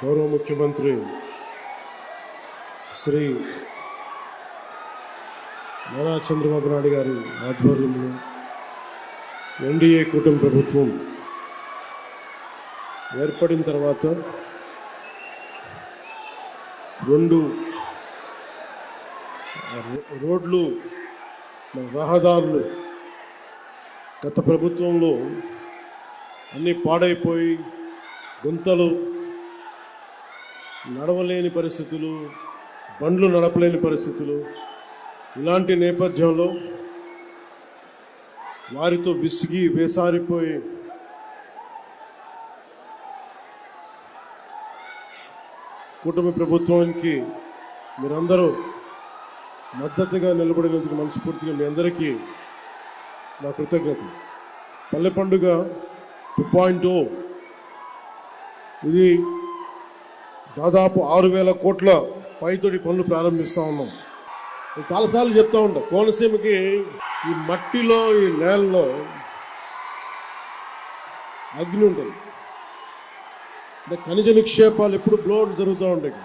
గౌరవ ముఖ్యమంత్రి శ్రీ నారా చంద్రబాబు నాయుడు గారి ఆధ్వర్యంలో ఎన్డీఏ కూటమి ప్రభుత్వం ఏర్పడిన తర్వాత 2 రోడ్లు రహదారులు గత ప్రభుత్వంలో అన్నీ పాడైపోయి గుంతలు, నడవలేని పరిస్థితులు, బండ్లు నడపలేని పరిస్థితులు. ఇలాంటి నేపథ్యంలో వారితో విసిగి వేసారిపోయి కూటమి ప్రభుత్వానికి మీరందరూ మద్దతుగా నిలబడినందుకు మనస్ఫూర్తిగా మీ అందరికీ నా కృతజ్ఞతలు. పల్లె పండుగ 2.0 ఇది దాదాపు 6,000 కోట్ల పైతోటి పనులు ప్రారంభిస్తూ ఉన్నాం. నేను చాలాసార్లు చెప్తూ ఉంటా, కోనసీమకి ఈ మట్టిలో, ఈ నేలలో అగ్ని ఉంటుంది. అంటే ఖనిజ నిక్షేపాలు ఎప్పుడు బ్లోడ్ జరుగుతూ ఉంటాయి.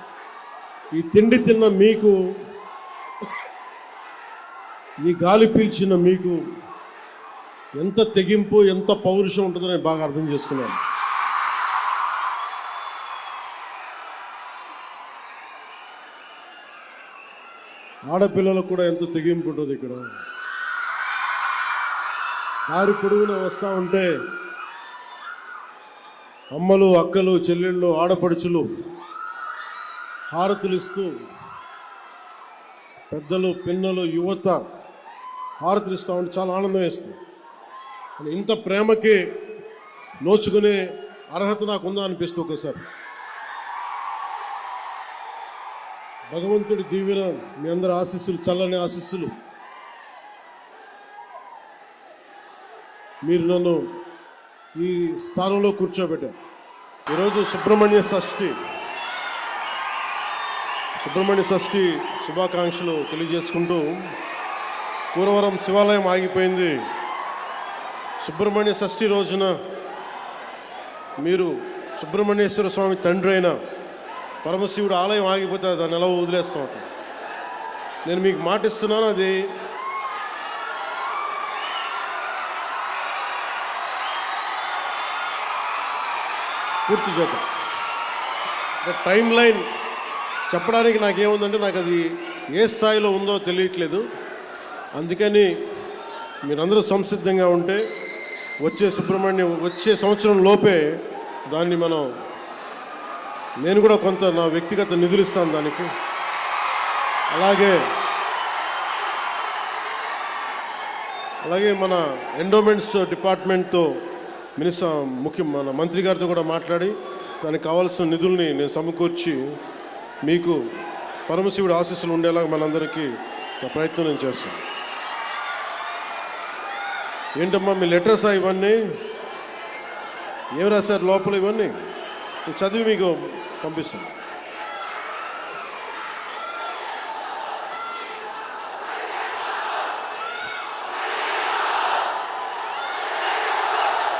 ఈ తిండి తిన్న మీకు, ఈ గాలి పీల్చిన మీకు ఎంత తెగింపు, ఎంత పౌరుషం ఉంటుందో నేను బాగా అర్థం చేసుకున్నాను. ఆడపిల్లలకు కూడా ఎంత తెగింపు ఉంటుంది. ఇక్కడ దారి పొడుగున వస్తూ ఉంటే అమ్మలు, అక్కలు, చెల్లెళ్ళు, ఆడపడుచులు హారతులు ఇస్తూ, పెద్దలు, పిన్నలు, యువత హారతులు ఇస్తూ ఉంటే చాలా ఆనందం వేస్తుంది. ఇంత ప్రేమకి నోచుకునే అర్హత నాకుందా అనిపిస్తుంది ఒకసారి. భగవంతుడి దీవెన, మీ అందరి ఆశీస్సులు, చల్లని ఆశీస్సులు, మీరు నన్ను ఈ స్థానంలో కూర్చోబెట్టారు. ఈరోజు సుబ్రహ్మణ్య షష్ఠి శుభాకాంక్షలు తెలియజేసుకుంటూ, కూరవరం శివాలయం ఆగిపోయింది. సుబ్రహ్మణ్య షష్ఠి రోజున మీరు సుబ్రహ్మణ్యేశ్వర స్వామి తండ్రి అయిన పరమశివుడు ఆలయం ఆగిపోతే దాన్ని ఎలా వదిలేస్తాం? నేను మీకు మాటిస్తున్నాను, అది పూర్తి చేద్దాం. టైం లైన్ చెప్పడానికి నాకేముందంటే, నాకు అది ఏ స్థాయిలో ఉందో తెలియట్లేదు. అందుకని మీరందరూ సంసిద్ధంగా ఉంటే వచ్చే సంవత్సరం లోపే దాన్ని నేను కూడా కొంత నా వ్యక్తిగత నిధులు ఇస్తాను దానికి. అలాగే మన ఎండోమెంట్స్ డిపార్ట్మెంట్తో మన మంత్రి గారితో కూడా మాట్లాడి దానికి కావాల్సిన నిధుల్ని నేను సమకూర్చి మీకు పరమశివుడి ఆశీస్సులు ఉండేలా మనందరికీ ప్రయత్నం నేను చేస్తాను. ఏంటమ్మా మీ లెటర్సా ఇవన్నీ? ఏం రాశారు లోపల? ఇవన్నీ చదివి మీకు పంపిస్తాను.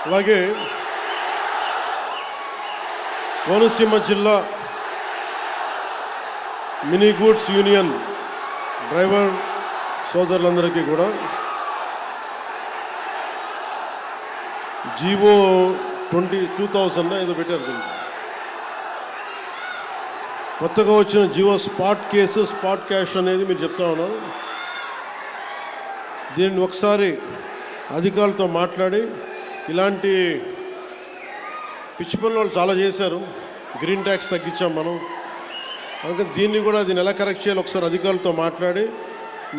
అలాగే కోనసీమ జిల్లా మినీ గూడ్స్ యూనియన్ డ్రైవర్ సోదరులందరికీ కూడా జీవో 20,000 ఏదో పెట్టారు. కొత్తగా వచ్చిన జీవో స్పాట్ క్యాష్ అనేది మీరు చెప్తా ఉన్నారు. దీన్ని ఒకసారి అధికారులతో మాట్లాడి, ఇలాంటి పిచ్చి పనులు వాళ్ళు చాలా చేశారు. గ్రీన్ ట్యాక్స్ తగ్గించాం మనం, అందుకని దీన్ని ఎలా కరెక్ట్ చేయాలి ఒకసారి అధికారులతో మాట్లాడి,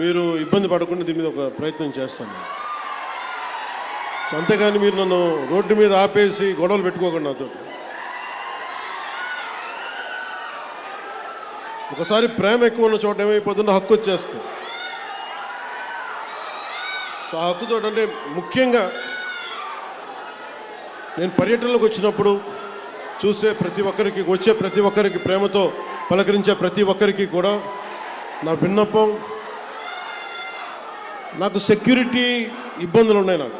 మీరు ఇబ్బంది పడకుండా దీని మీద ఒక ప్రయత్నం చేస్తాను. అంతేగాని మీరు నన్ను రోడ్డు మీద ఆపేసి గొడవలు పెట్టుకోకండి నాతో. ఒకసారి ప్రేమ ఎక్కువ ఉన్న చోట ఏమైపోతుందో హక్కు వచ్చేస్తుంది. సో ఆ హక్కుతో అంటే ముఖ్యంగా నేను పర్యటనలకు వచ్చినప్పుడు వచ్చే ప్రతి ఒక్కరికి ప్రేమతో పలకరించే ప్రతి ఒక్కరికి కూడా నా విన్నపం, నాకు సెక్యూరిటీ ఇబ్బందులు ఉన్నాయి నాకు.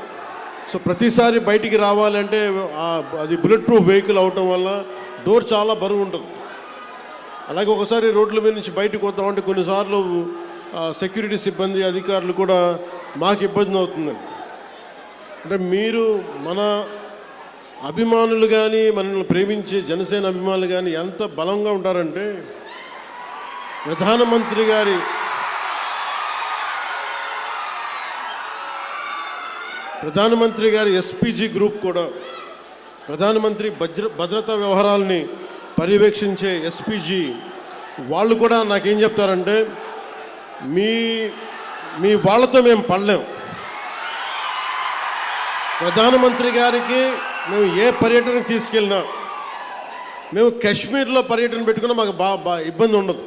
సో ప్రతిసారి బయటికి రావాలంటే అది బుల్లెట్ ప్రూఫ్ వెహికల్ అవటం వల్ల డోర్ చాలా బరువు ఉంటుంది. అలాగే ఒకసారి రోడ్ల మీద నుంచి బయటకు వద్దామంటే కొన్నిసార్లు సెక్యూరిటీ సిబ్బంది అధికారులు కూడా మాకు ఇబ్బంది అవుతుందండి. అంటే మీరు మన అభిమానులు కానీ మనల్ని ప్రేమించే జనసేన అభిమానులు కానీ ఎంత బలంగా ఉంటారంటే ప్రధానమంత్రి గారి ఎస్పీజీ గ్రూప్ కూడా, ప్రధానమంత్రి భద్రతా వ్యవహారాలని పర్యవేక్షించే ఎస్పీజీ వాళ్ళు కూడా నాకేం చెప్తారంటే, మీ వాళ్ళతో మేము పడలేం. ప్రధానమంత్రి గారికి మేము ఏ పర్యటనకు తీసుకెళ్ళినా, మేము కాశ్మీర్లో పర్యటన పెట్టుకున్నా మాకు ఇబ్బంది ఉండదు,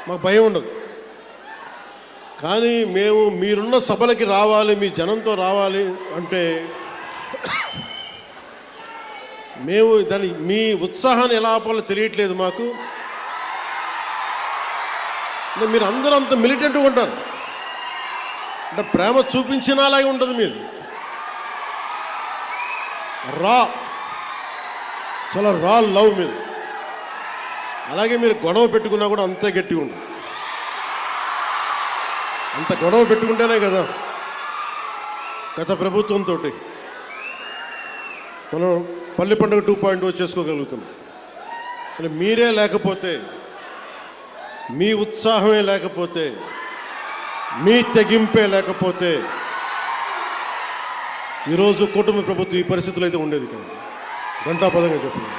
మాకు భయం ఉండదు. కానీ మేము మీరున్న సభలకి రావాలి, మీ జనంతో రావాలి అంటే మేము మీ ఉత్సాహాన్ని ఎలా ఆపాలో తెలియట్లేదు మాకు. మీరు అందరూ అంత మిలిటెంట్గా ఉంటారు, అంటే ప్రేమ చూపించినా అలాగే ఉంటుంది మీది. చాలా రా లవ్ మీరు. అలాగే మీరు గొడవ పెట్టుకున్నా కూడా అంతే గట్టిగా ఉంటుంది. అంత గొడవ పెట్టుకుంటేనే కదా గత ప్రభుత్వంతో మనం పల్లి పండుగ 2.0 చేసుకోగలుగుతున్నాం. అంటే మీరే లేకపోతే, మీ ఉత్సాహమే లేకపోతే, మీ తెగింపే లేకపోతే ఈరోజు కుటుంబ ప్రభుత్వం ఈ పరిస్థితులు అయితే ఉండేది కాదు. గంటాపదంగా చెప్తున్నాను.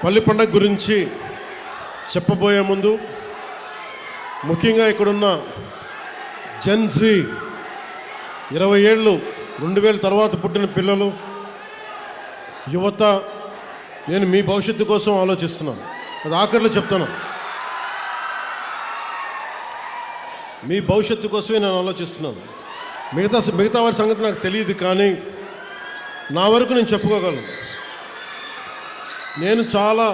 పల్లి పండుగ గురించి చెప్పబోయే ముందు ముఖ్యంగా ఇక్కడున్న జెన్జీ 20 ఏళ్ళు 2000 తర్వాత పుట్టిన పిల్లలు, యువత, నేను మీ భవిష్యత్తు కోసం ఆలోచిస్తున్నాను. అది ఆఖరిలో చెప్తాను. మీ భవిష్యత్తు కోసమే నేను ఆలోచిస్తున్నాను. మిగతా వారి సంగతి నాకు తెలియదు, కానీ నా వరకు నేను చెప్పుకోగలను. నేను చాలా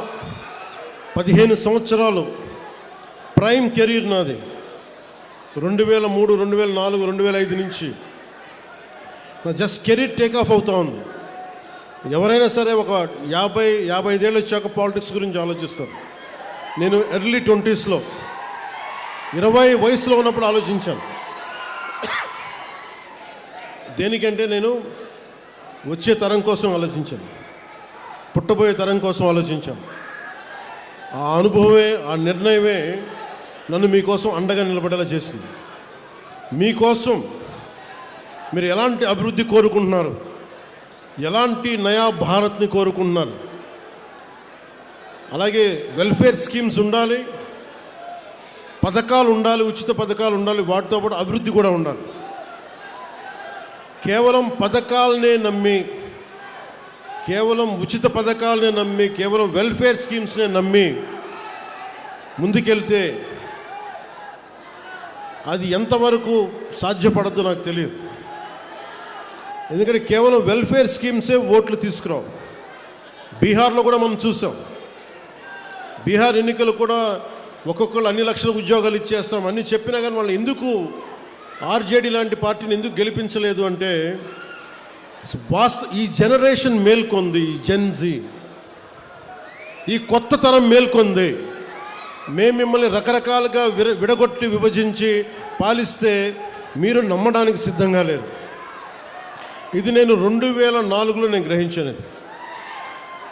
15 సంవత్సరాలు ప్రైమ్ కెరీర్ నాది. 2003, 2004, 2005 నుంచి నా జస్ట్ కెరీర్ టేక్ ఆఫ్ అవుతూ ఉంది. ఎవరైనా సరే ఒక 50-55 ఏళ్ళు వచ్చాక పాలిటిక్స్ గురించి ఆలోచిస్తారు. నేను ఎర్లీ 20స్లో 20 వయసులో ఉన్నప్పుడు ఆలోచించాను. దేనికంటే నేను వచ్చే తరం కోసం ఆలోచించాను, పుట్టబోయే తరం కోసం ఆలోచించాను. ఆ అనుభవమే, ఆ నిర్ణయమే నన్ను మీకోసం అండగా నిలబడేలా చేసింది. మీకోసం మీరు ఎలాంటి అభివృద్ధి కోరుకుంటున్నారు, ఎలాంటి నయా భారత్ని కోరుకుంటున్నారు, అలాగే వెల్ఫేర్ స్కీమ్స్ ఉండాలి, పథకాలు ఉండాలి, ఉచిత పథకాలు ఉండాలి, వాటితో పాటు అభివృద్ధి కూడా ఉండాలి. కేవలం పథకాలనే నమ్మి, కేవలం ఉచిత పథకాలనే నమ్మి, కేవలం వెల్ఫేర్ స్కీమ్స్నే నమ్మి ముందుకెళ్తే అది ఎంతవరకు సాధ్యపడద్దో నాకు తెలియదు. ఎందుకంటే కేవలం వెల్ఫేర్ స్కీమ్సే ఓట్లు తీసుకురావు. బీహార్లో కూడా మనం చూసాం. బీహార్ ఎన్నికలు కూడా ఒక్కొక్కరు అన్ని లక్షల ఉద్యోగాలు ఇచ్చేస్తాం అన్నీ చెప్పినా కానీ వాళ్ళు ఎందుకు ఆర్జేడీ లాంటి పార్టీని ఎందుకు గెలిపించలేదు అంటే, ఈ జనరేషన్ మేల్కొంది, ఈ జెన్జీ, ఈ కొత్త తరం మేల్కొంది. మేము మిమ్మల్ని రకరకాలుగా విడగొట్టి విభజించి పాలిస్తే మీరు నమ్మడానికి సిద్ధంగా లేరు. ఇది నేను 2004లో నేను గ్రహించాను.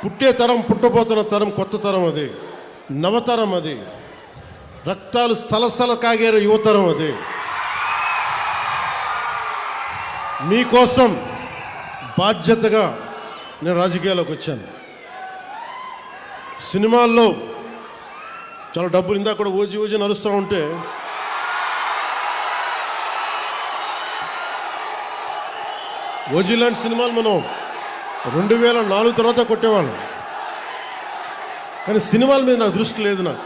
పుట్టే తరం, పుట్టబోతున్న తరం కొత్త తరం, అది నవతరం, అది రక్తాలు సలసల కాగేరు యువతరం. అది మీకోసం బాధ్యతగా నేను రాజకీయాల్లోకి వచ్చాను. సినిమాల్లో చాలా డబ్బులు, ఇందాక కూడా ఓజీ నడుస్తూ ఉంటే ఓజీ లాంటి సినిమాలు మనం 2004 తర్వాత కొట్టేవాళ్ళం. కానీ సినిమాల మీద నాకు దృష్టి లేదు, నాకు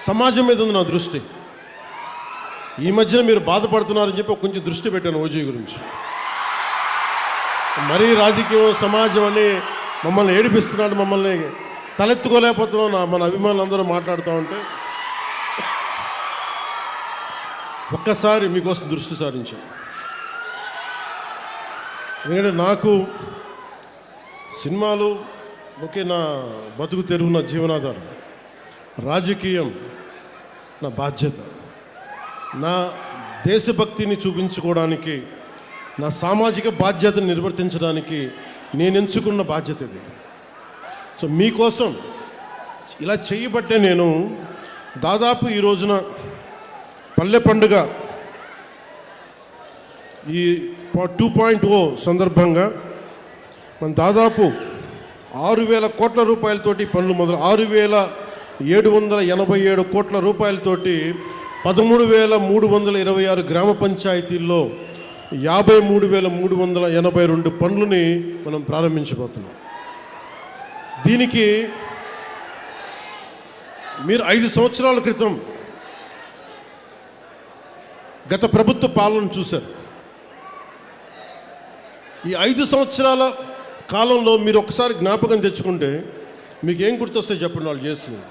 సమాజం మీద ఉంది నా దృష్టి. ఈ మధ్యన మీరు బాధపడుతున్నారని చెప్పి కొంచెం దృష్టి పెట్టాను ఓజీ గురించి. మరీ రాజకీయం, సమాజం అని మమ్మల్ని ఏడిపిస్తున్నాడు, మమ్మల్ని తలెత్తుకోలేకపోతున్నాం మన అభిమానులు అందరూ మాట్లాడుతూ ఉంటే ఒక్కసారి మీకోసం దృష్టి సారించాం. ఎందుకంటే నాకు సినిమాలు ఒకే నా బతుకు తెరువు, నా జీవనాధారం. రాజకీయం నా బాధ్యత. నా దేశభక్తిని చూపించుకోవడానికి, నా సామాజిక బాధ్యతను నిర్వర్తించడానికి నేను ఎంచుకున్న బాధ్యత ఇది. సో మీకోసం ఇలా చేయబట్టే నేను దాదాపు ఈ రోజున పల్లె పండుగ ఈ 2.0 సందర్భంగా మనం దాదాపు 6,000 కోట్ల రూపాయలతోటి పనులు మొదలు 6,787 కోట్ల రూపాయలతోటి 13,326 గ్రామ పంచాయతీల్లో 53,382 పనులని మనం ప్రారంభించబోతున్నాం. దీనికి మీరు 5 సంవత్సరాల క్రితం గత ప్రభుత్వ పాలన చూశారు. ఈ 5 సంవత్సరాల కాలంలో మీరు ఒకసారి జ్ఞాపకం తెచ్చుకుంటే మీకు ఏం గుర్తొస్తాయి చెప్పండి. వాళ్ళు చేస్తున్నారు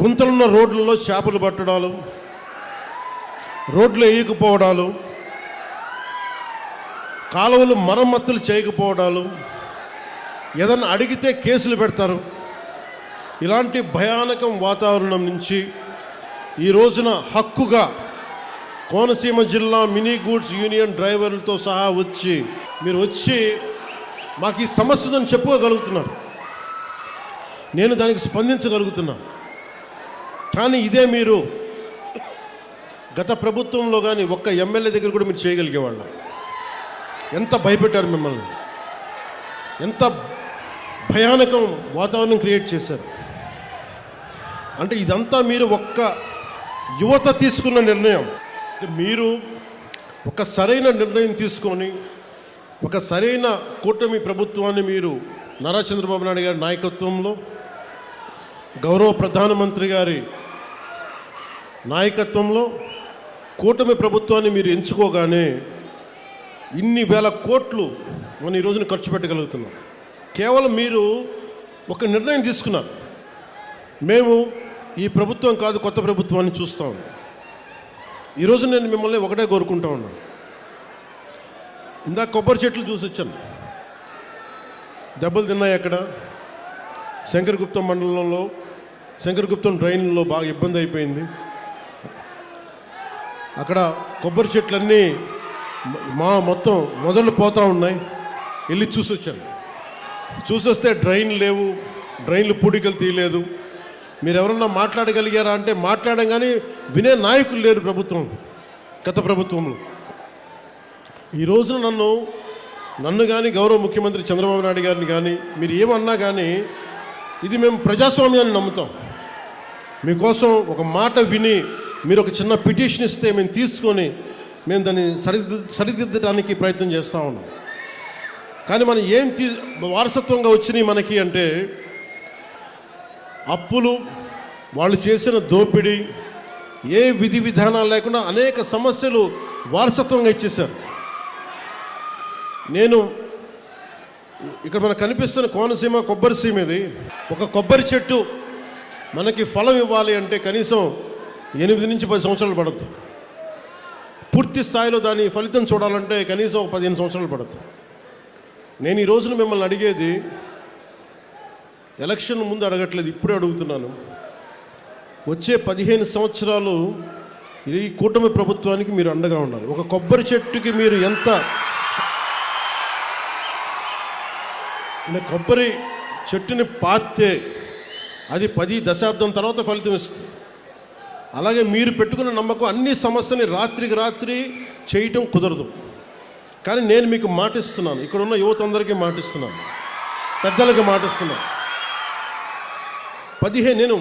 గుంతలున్న రోడ్లలో చేపలు పట్టడాలు, రోడ్లు వేయకపోవడాలు, కాలువలు మరమ్మతులు చేయకపోవడాలు, ఏదన్నా అడిగితే కేసులు పెడతారు. ఇలాంటి భయానకం వాతావరణం నుంచి ఈ రోజున హక్కుగా కోనసీమ జిల్లా మినీ గూడ్స్ యూనియన్ డ్రైవర్లతో సహా మీరు వచ్చి మాకు ఈ సమస్య ఉందని చెప్పుకోగలుగుతున్నారు. నేను దానికి స్పందించగలుగుతున్నా. కానీ ఇదే మీరు గత ప్రభుత్వంలో కానీ ఒక్క ఎమ్మెల్యే దగ్గర కూడా మీరు చేయగలిగేవాళ్ళ. ఎంత భయపెట్టారు మిమ్మల్ని, ఎంత భయానకం వాతావరణం క్రియేట్ చేశారు. అంటే ఇదంతా మీరు ఒక్క యువత తీసుకున్న నిర్ణయం. మీరు ఒక సరైన నిర్ణయం తీసుకొని ఒక సరైన కూటమి ప్రభుత్వాన్ని మీరు నారా చంద్రబాబు నాయుడు గారి నాయకత్వంలో, గౌరవ ప్రధానమంత్రి గారి నాయకత్వంలో కూటమి ప్రభుత్వాన్ని మీరు ఎంచుకోగానే ఇన్ని వేల కోట్లు మనం ఈ రోజున ఖర్చు పెట్టగలుగుతున్నాం. కేవలం మీరు ఒక నిర్ణయం తీసుకున్నారు. మేము ఈ ప్రభుత్వం కాదు కొత్త ప్రభుత్వాన్ని చూస్తాం. ఈరోజు నేను మిమ్మల్ని ఒకటే కోరుకుంటా ఉన్నాను. ఇందాక కొబ్బరి చెట్లు చూసి వచ్చాను. దెబ్బలు తిన్నాయి. అక్కడ శంకరగుప్తం మండలంలో శంకరగుప్తం డ్రైన్లో బాగా ఇబ్బంది అయిపోయింది. అక్కడ కొబ్బరి చెట్లన్నీ మొత్తం మొదలు పోతూ ఉన్నాయి. వెళ్ళి చూసి వచ్చాను. చూసొస్తే డ్రైన్ లేవు, డ్రైన్లు పూడికలు తీయలేదు. మీరు ఎవరన్నా మాట్లాడగలిగారా అంటే మాట్లాడడం, కానీ వినే నాయకులు లేరు ప్రభుత్వం, గత ప్రభుత్వంలో. ఈ రోజున నన్ను కానీ గౌరవ ముఖ్యమంత్రి చంద్రబాబు నాయుడు గారిని కానీ మీరు ఏమన్నా కానీ ఇది మేము ప్రజాస్వామ్యాన్ని నమ్ముతాం. మీకోసం ఒక మాట విని మీరు ఒక చిన్న పిటిషన్ ఇస్తే మేము తీసుకొని మేము దాన్ని సరిదిద్దడానికి ప్రయత్నం చేస్తూ ఉన్నాం. కానీ మనం వారసత్వంగా వచ్చినాయి మనకి అంటే అప్పులు, వాళ్ళు చేసిన దోపిడీ, ఏ విధి విధానాలు లేకుండా అనేక సమస్యలు వారసత్వంగా ఇచ్చేశారు. నేను ఇక్కడ మనకు కనిపిస్తున్న కోనసీమ కొబ్బరి సీమ. ఇది ఒక కొబ్బరి చెట్టు మనకి ఫలం ఇవ్వాలి అంటే కనీసం 8 నుంచి 10 సంవత్సరాలు పడుతుంది. పూర్తి స్థాయిలో దాని ఫలితం చూడాలంటే కనీసం 15 సంవత్సరాలు పడుతుంది. నేను ఈ రోజున మిమ్మల్ని అడిగేది ఎలక్షన్ ముందు అడగట్లేదు, ఇప్పుడే అడుగుతున్నాను. వచ్చే 15 సంవత్సరాలు ఈ కూటమి ప్రభుత్వానికి మీరు అండగా ఉండాలి. ఒక కొబ్బరి చెట్టుకి మీరు ఎంత కొబ్బరి చెట్టుని పాతే అది 10 దశాబ్దం తర్వాత ఫలితం ఇస్తుంది. అలాగే మీరు పెట్టుకున్న నమ్మకం అన్ని సమస్యని రాత్రికి రాత్రి చేయటం కుదరదు. కానీ నేను మీకు మాటిస్తున్నాను, ఇక్కడ ఉన్న యువత అందరికీ మాటిస్తున్నాను, పెద్దలకి మాటిస్తున్నాను. నేను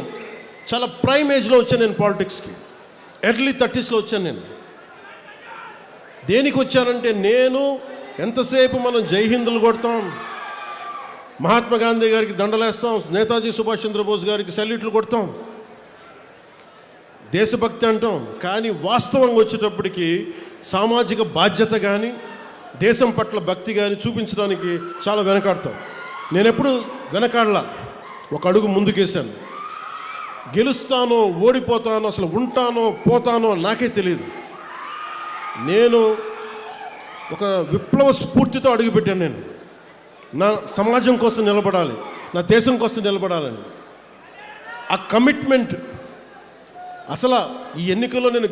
చాలా ప్రైమ్ ఏజ్లో వచ్చాను. నేను పాలిటిక్స్కి ఎర్లీ 30sలో వచ్చాను. నేను దేనికి వచ్చానంటే నేను ఎంతసేపు మనం జై హిందులు కొడతాం, మహాత్మా గాంధీ గారికి దండలేస్తాం, నేతాజీ సుభాష్ చంద్రబోస్ గారికి సెల్యూట్లు కొడతాం, దేశభక్తి అంటాం. కానీ వాస్తవంగా వచ్చేటప్పటికి సామాజిక బాధ్యత కానీ దేశం పట్ల భక్తి కానీ చూపించడానికి చాలా వెనకాడతాం. నేను ఎప్పుడు వెనకాడలా, ఒక అడుగు ముందుకేశాను. గెలుస్తానో ఓడిపోతానో, అసలు ఉంటానో పోతానో నాకే తెలియదు. నేను ఒక విప్లవ స్ఫూర్తితో అడుగుపెట్టాను. నేను నా సమాజం కోసం నిలబడాలి, నా దేశం కోసం నిలబడాలని ఆ కమిట్మెంట్. అసలు ఈ ఎన్నికల్లో నేను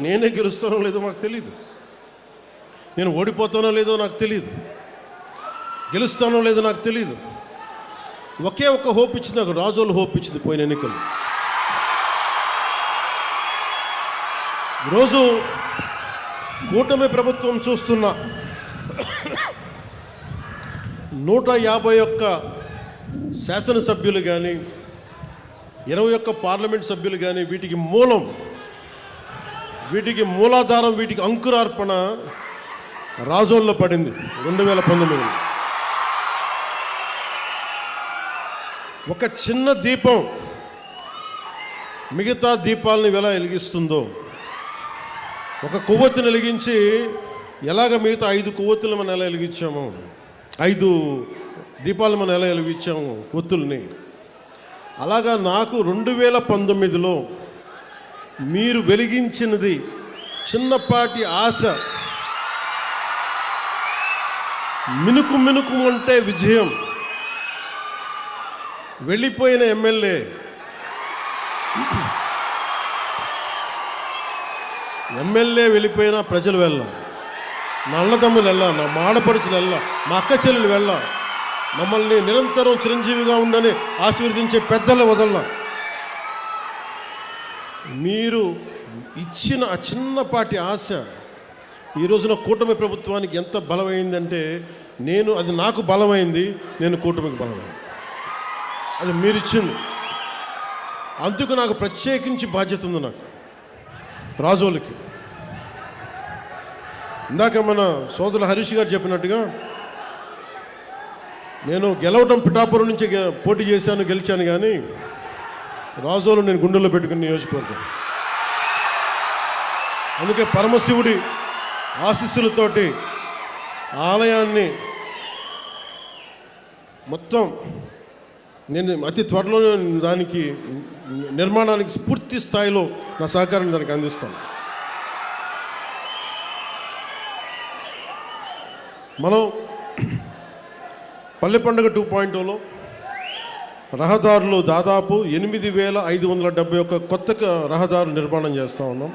నేనే గెలుస్తానో లేదో నాకు తెలియదు, నేను ఓడిపోతానో లేదో నాకు తెలియదు, గెలుస్తానో లేదో నాకు తెలియదు. ఒకే ఒక్క హోప్ ఇచ్చింది నాకు, రాజోలు హోప్ ఇచ్చింది పోయిన ఎన్నికలు. ఈరోజు కూటమి ప్రభుత్వం చూస్తున్న 151 శాసనసభ్యులు కానీ 21 పార్లమెంట్ సభ్యులు కానీ వీటికి మూలాధారం, వీటికి అంకురార్పణ రాజోల్లో పడింది 2019. ఒక చిన్న దీపం మిగతా దీపాలని ఎలా వెలిగిస్తుందో, ఒక కొవ్వొత్తిని వెలిగించి ఎలాగ మిగతా 5 కొవ్వొత్తులు మనం ఎలా వెలిగించాము, 5 దీపాలు మనం ఎలా వెలిగించాము ఒత్తుల్ని, అలాగా నాకు 2019లో మీరు వెలిగించినది చిన్నపాటి ఆశ, మినుకు మినుకు అంటే విజయం. వెళ్ళిపోయిన ఎమ్మెల్యే వెళ్ళిపోయినా ప్రజలు వెళ్ళా, నా అన్నదమ్ములు వెళ్ళా, నా మాడపడుచులు వెళ్ళా, మా అక్క చెల్లెలు వెళ్ళా, మమ్మల్ని నిరంతరం చిరంజీవిగా ఉండని ఆశీర్వదించే పెద్దలు వదల్లా. మీరు ఇచ్చిన ఆ చిన్నపాటి ఆశ ఈ రోజున కూటమి ప్రభుత్వానికి ఎంత బలమైందంటే, అది నాకు బలమైంది, నేను కూటమికి బలమైంది. అది మీరు ఇచ్చింది. అందుకు నాకు ప్రత్యేకించి బాధ్యత ఉంది. నాకు రాజోలకి ఇందాక మన సోదరులు హరీష్ గారు చెప్పినట్టుగా, నేను గెలవటం పిఠాపురం నుంచి పోటీ చేశాను, గెలిచాను, కానీ రాజోలు నేను గుండెల్లో పెట్టుకుని నియోజకవర్గం. అందుకే పరమశివుడి ఆశీస్సులతోటి ఆలయాన్ని మొత్తం నేను అతి త్వరలో దానికి నిర్మాణానికి పూర్తి స్థాయిలో నా సహకారాన్ని దానికి అందిస్తాను. మనం పల్లె పండుగ 2.0లో రహదారులు దాదాపు 8,571 కొత్త రహదారులు నిర్మాణం చేస్తూ ఉన్నాం.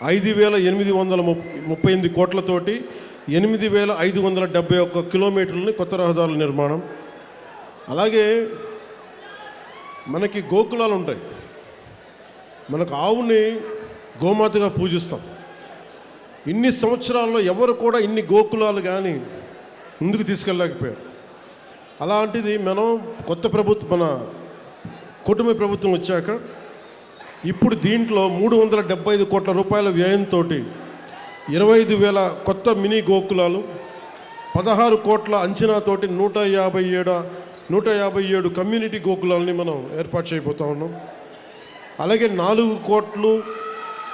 5,838 కోట్లతోటి 8,571 కిలోమీటర్లని కొత్త రహదారుల నిర్మాణం. అలాగే మనకి గోకులాలు ఉంటాయి, మనకు ఆవుని గోమాతగా పూజిస్తాం. ఇన్ని సంవత్సరాల్లో ఎవరు కూడా ఇన్ని గోకులాలు కానీ ముందుకు తీసుకెళ్ళలేకపోయారు. అలాంటిది మనం మన కూటమి ప్రభుత్వం వచ్చాక ఇప్పుడు దీంట్లో 375 కోట్ల రూపాయల వ్యయంతో 25,000 కొత్త మినీ గోకులాలు, 16 కోట్ల అంచనాతోటి 157 కమ్యూనిటీ గోకులాలని మనం ఏర్పాటు చేయబోతా ఉన్నాం. అలాగే 4 కోట్లు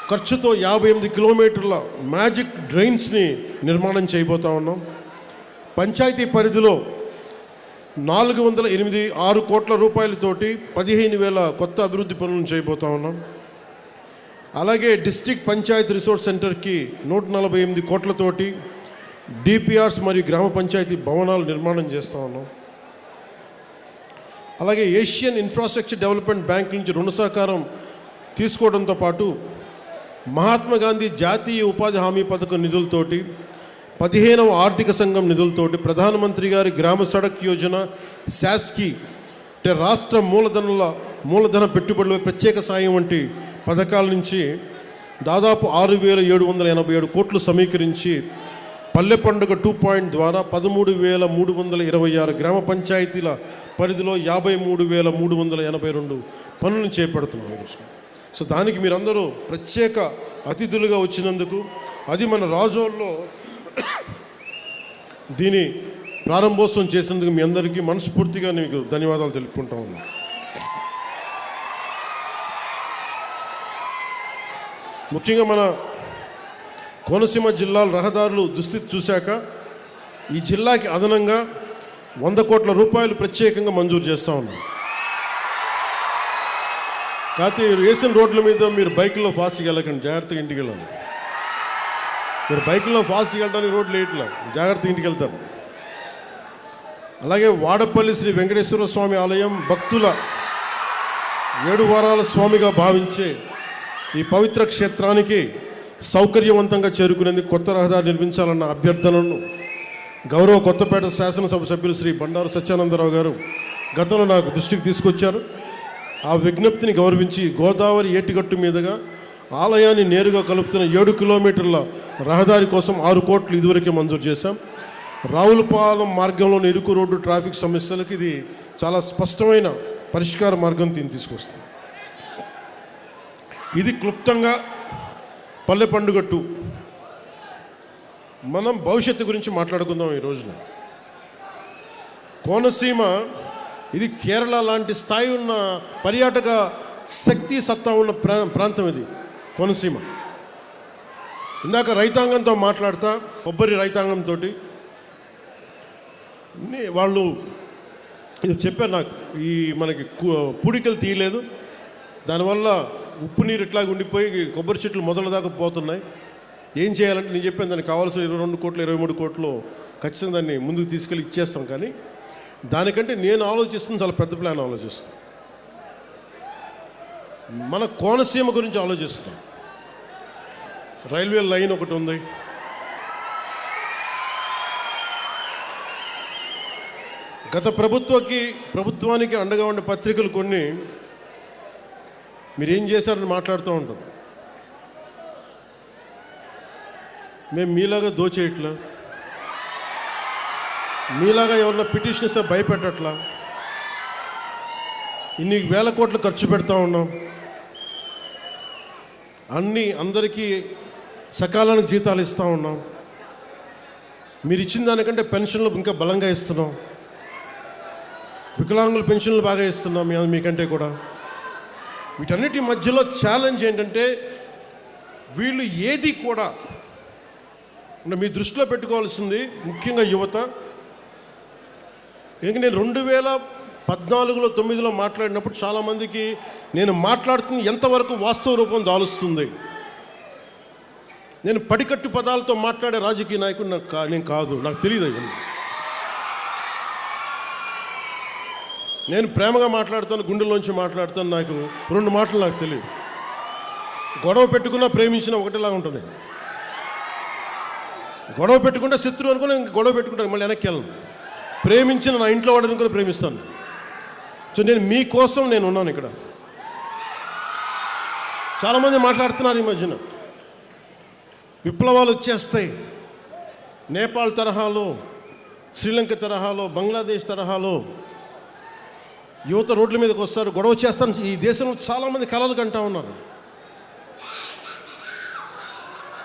ఖర్చుతో 58 కిలోమీటర్ల మ్యాజిక్ డ్రైన్స్ని నిర్మాణం చేయబోతా ఉన్నాం. పంచాయతీ పరిధిలో 486 కోట్ల రూపాయలతోటి 15,000 కొత్త అభివృద్ధి పనులను చేయబోతా ఉన్నాం. అలాగే డిస్ట్రిక్ట్ పంచాయతీ రిసోర్స్ సెంటర్కి 148 కోట్లతోటి డిపిఆర్స్ మరియు గ్రామ పంచాయతీ భవనాలు నిర్మాణం చేస్తూ ఉన్నాం. అలాగే ఏషియన్ ఇన్ఫ్రాస్ట్రక్చర్ డెవలప్మెంట్ బ్యాంక్ నుంచి రుణ సహకారం తీసుకోవడంతో పాటు మహాత్మా గాంధీ జాతీయ ఉపాధి హామీ పథకం నిధులతోటి 15వ ఆర్థిక సంఘం నిధులతోటి ప్రధానమంత్రి గారి గ్రామ సడక్ యోజన, శాస్కి అంటే రాష్ట్ర మూలధన పెట్టుబడుల ప్రత్యేక సాయం వంటి పథకాల నుంచి దాదాపు 6,787 కోట్లు సమీకరించి పల్లె పండుగ 2.0 ద్వారా 13,326 గ్రామ పంచాయతీల పరిధిలో 53,382 పనులను చేపడుతున్నాం ఈరోజు. సో దానికి మీరందరూ ప్రత్యేక అతిథులుగా వచ్చినందుకు, అది మన రాజోల్లో దీని ప్రారంభోత్సవం చేసినందుకు మీ అందరికీ మనస్ఫూర్తిగా మీకు ధన్యవాదాలు తెలుపుకుంటా ఉన్నాను. ముఖ్యంగా మన కోనసీమ జిల్లాల రహదారులు దుస్థితి చూశాక ఈ జిల్లాకి అదనంగా 100 కోట్ల రూపాయలు ప్రత్యేకంగా మంజూరు చేస్తూ ఉన్నాం. కాకపోతే వేసిన రోడ్ల మీద మీరు బైక్లో ఫాస్ట్గా వెళ్ళకండి, జాగ్రత్తగా ఇంటికి వెళ్ళాలి. మీరు బైక్లో ఫాస్ట్గా వెళ్ళడానికి రోడ్లు వేయట్లా, జాగ్రత్త ఇంటికి వెళ్తారు. అలాగే వాడపల్లి శ్రీ వెంకటేశ్వర స్వామి ఆలయం భక్తుల 7 వారాల స్వామిగా భావించే ఈ పవిత్ర క్షేత్రానికి సౌకర్యవంతంగా చేరుకునేందుకు కొత్త రహదారి నిర్మించాలన్న అభ్యర్థనను గౌరవ కొత్తపేట శాసనసభ సభ్యులు శ్రీ బండారు సత్యానందరావు గారు గతంలో నాకు దృష్టికి తీసుకొచ్చారు. ఆ విజ్ఞప్తిని గౌరవించి గోదావరి ఏటిగట్టు మీదుగా ఆలయాన్ని నేరుగా కలుపుతున్న 7 కిలోమీటర్ల రహదారి కోసం 6 కోట్లు ఇదివరకే మంజూరు చేశాం. రావులపాలెం మార్గంలోని ఇరుకు రోడ్డు ట్రాఫిక్ సమస్యలకు ఇది చాలా స్పష్టమైన పరిష్కార మార్గం తీసుకొస్తుంది. ఇది క్లుప్తంగా పల్లె పండుగట్టు. మనం భవిష్యత్తు గురించి మాట్లాడుకుందాం ఈ రోజున. కోనసీమ ఇది కేరళ లాంటి స్థాయి ఉన్న పర్యాటక శక్తి సత్తా ఉన్న ప్రాంతం ఇది కోనసీమ. ఇందాక రైతాంగంతో మాట్లాడతా, కొబ్బరి రైతాంగంతో వాళ్ళు ఇది చెప్పారు నాకు, ఈ మనకి పూడికలు తీయలేదు, దానివల్ల ఉప్పు నీరు ఇట్లాగ ఉండిపోయి కొబ్బరి చెట్లు మొదల దాకా పోతున్నాయి. ఏం చేయాలంటే నేను చెప్పాను, దానికి కావాల్సిన 22 కోట్లు 23 కోట్లు ఖచ్చితంగా దాన్ని ముందుకు తీసుకెళ్ళి ఇచ్చేస్తాం. కానీ దానికంటే నేను ఆలోచిస్తుంది చాలా పెద్ద ప్లాన్ ఆలోచిస్తాను. మన కోనసీమ గురించి ఆలోచిస్తున్నాం. రైల్వే లైన్ ఒకటి ఉంది, గత ప్రభుత్వానికి అండగా ఉండే పత్రికలు కొన్ని మీరేం చేశారని మాట్లాడుతూ ఉంటారు. మేము మీలాగా దోచేయట్లా, మీలాగా ఎవరైనా పిటిషన్ ఇస్తే భయపెట్టట్లా, ఇన్ని వేల కోట్లు ఖర్చు పెడతా ఉన్నాం, అందరికీ సకాలానికి జీతాలు ఇస్తూ ఉన్నాం, మీరు ఇచ్చిన దానికంటే పెన్షన్లు ఇంకా బలంగా ఇస్తున్నాం, వికలాంగుల పెన్షన్లు బాగా ఇస్తున్నాం మీకంటే కూడా. వీటన్నిటి మధ్యలో ఛాలెంజ్ ఏంటంటే వీళ్ళు ఏది కూడా మీ దృష్టిలో పెట్టుకోవాల్సింది ముఖ్యంగా యువత. ఎందుకంటే నేను 2014లో 9లో మాట్లాడినప్పుడు చాలామందికి నేను మాట్లాడుతుంది ఎంతవరకు వాస్తవ రూపం దాలుస్తుంది, నేను పడికట్టు పదాలతో మాట్లాడే రాజకీయ నాయకుడు నేను కాదు, నాకు తెలియదు. నేను ప్రేమగా మాట్లాడతాను, గుండెల్లోంచి మాట్లాడతాను. నాకు 2 మాటలు నాకు తెలియదు. గొడవ పెట్టుకున్నా ప్రేమించిన ఒకటిలాగా ఉంటుంది. గొడవ పెట్టుకుంటే శత్రువు అనుకుని గొడవ పెట్టుకుంటాను, మళ్ళీ వెనక్కి వెళ్ళను. ప్రేమించిన నా ఇంట్లో వాడిని కూడా ప్రేమిస్తాను. సో నేను మీకోసం నేను ఉన్నాను ఇక్కడ. చాలామంది మాట్లాడుతున్నారు ఈ మధ్యన విప్లవాలు వచ్చేస్తాయి, నేపాల్ తరహాలో, శ్రీలంక తరహాలో, బంగ్లాదేశ్ తరహాలో యువత రోడ్ల మీదకి వస్తారు, గొడవ చేస్తాను. ఈ దేశంలో చాలామంది కలలు కంటా ఉన్నారు.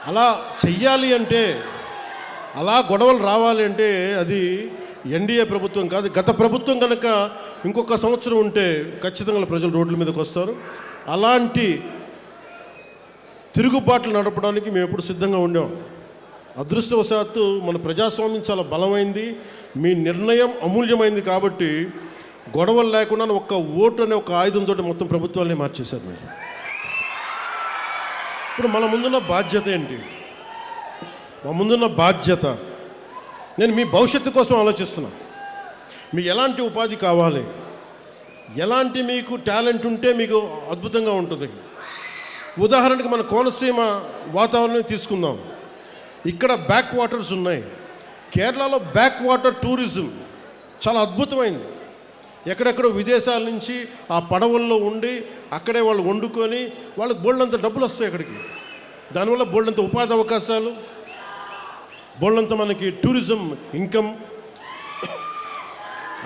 అలా చెయ్యాలి అంటే, అలా గొడవలు రావాలి అంటే అది ఎన్డీఏ ప్రభుత్వం కాదు, గత ప్రభుత్వం కనుక ఇంకొక సంవత్సరం ఉంటే ఖచ్చితంగా ప్రజలు రోడ్ల మీదకి వస్తారు. అలాంటి తిరుగుబాట్లు నడపడానికి మేము ఎప్పుడు సిద్ధంగా ఉండాం. అదృష్టవశాత్తు మన ప్రజాస్వామ్యం చాలా బలమైంది, మీ నిర్ణయం అమూల్యమైంది. కాబట్టి గొడవలు లేకుండా ఒక్క ఓటు అనే ఒక ఆయుధంతో మొత్తం ప్రభుత్వాన్ని మార్చేశారు మీరు. ఇప్పుడు మన ముందున్న బాధ్యత ఏంటి? మా ముందున్న బాధ్యత, నేను మీ భవిష్యత్తు కోసం ఆలోచిస్తున్నా. మీకు ఎలాంటి ఉపాధి కావాలి, ఎలాంటి మీకు టాలెంట్ ఉంటే మీకు అద్భుతంగా ఉంటుంది. ఉదాహరణకి మన కోనసీమ వాతావరణం తీసుకుందాం. ఇక్కడ బ్యాక్ వాటర్స్ ఉన్నాయి. కేరళలో బ్యాక్ వాటర్ టూరిజం చాలా అద్భుతమైంది. ఎక్కడెక్కడో విదేశాల నుంచి ఆ పడవల్లో ఉండి అక్కడే వాళ్ళు వండుకొని వాళ్ళకి బోల్డంత డబ్బులు వస్తాయి అక్కడికి. దానివల్ల బోల్డంత ఉపాధి అవకాశాలు, బోల్డంత మనకి టూరిజం ఇన్కమ్.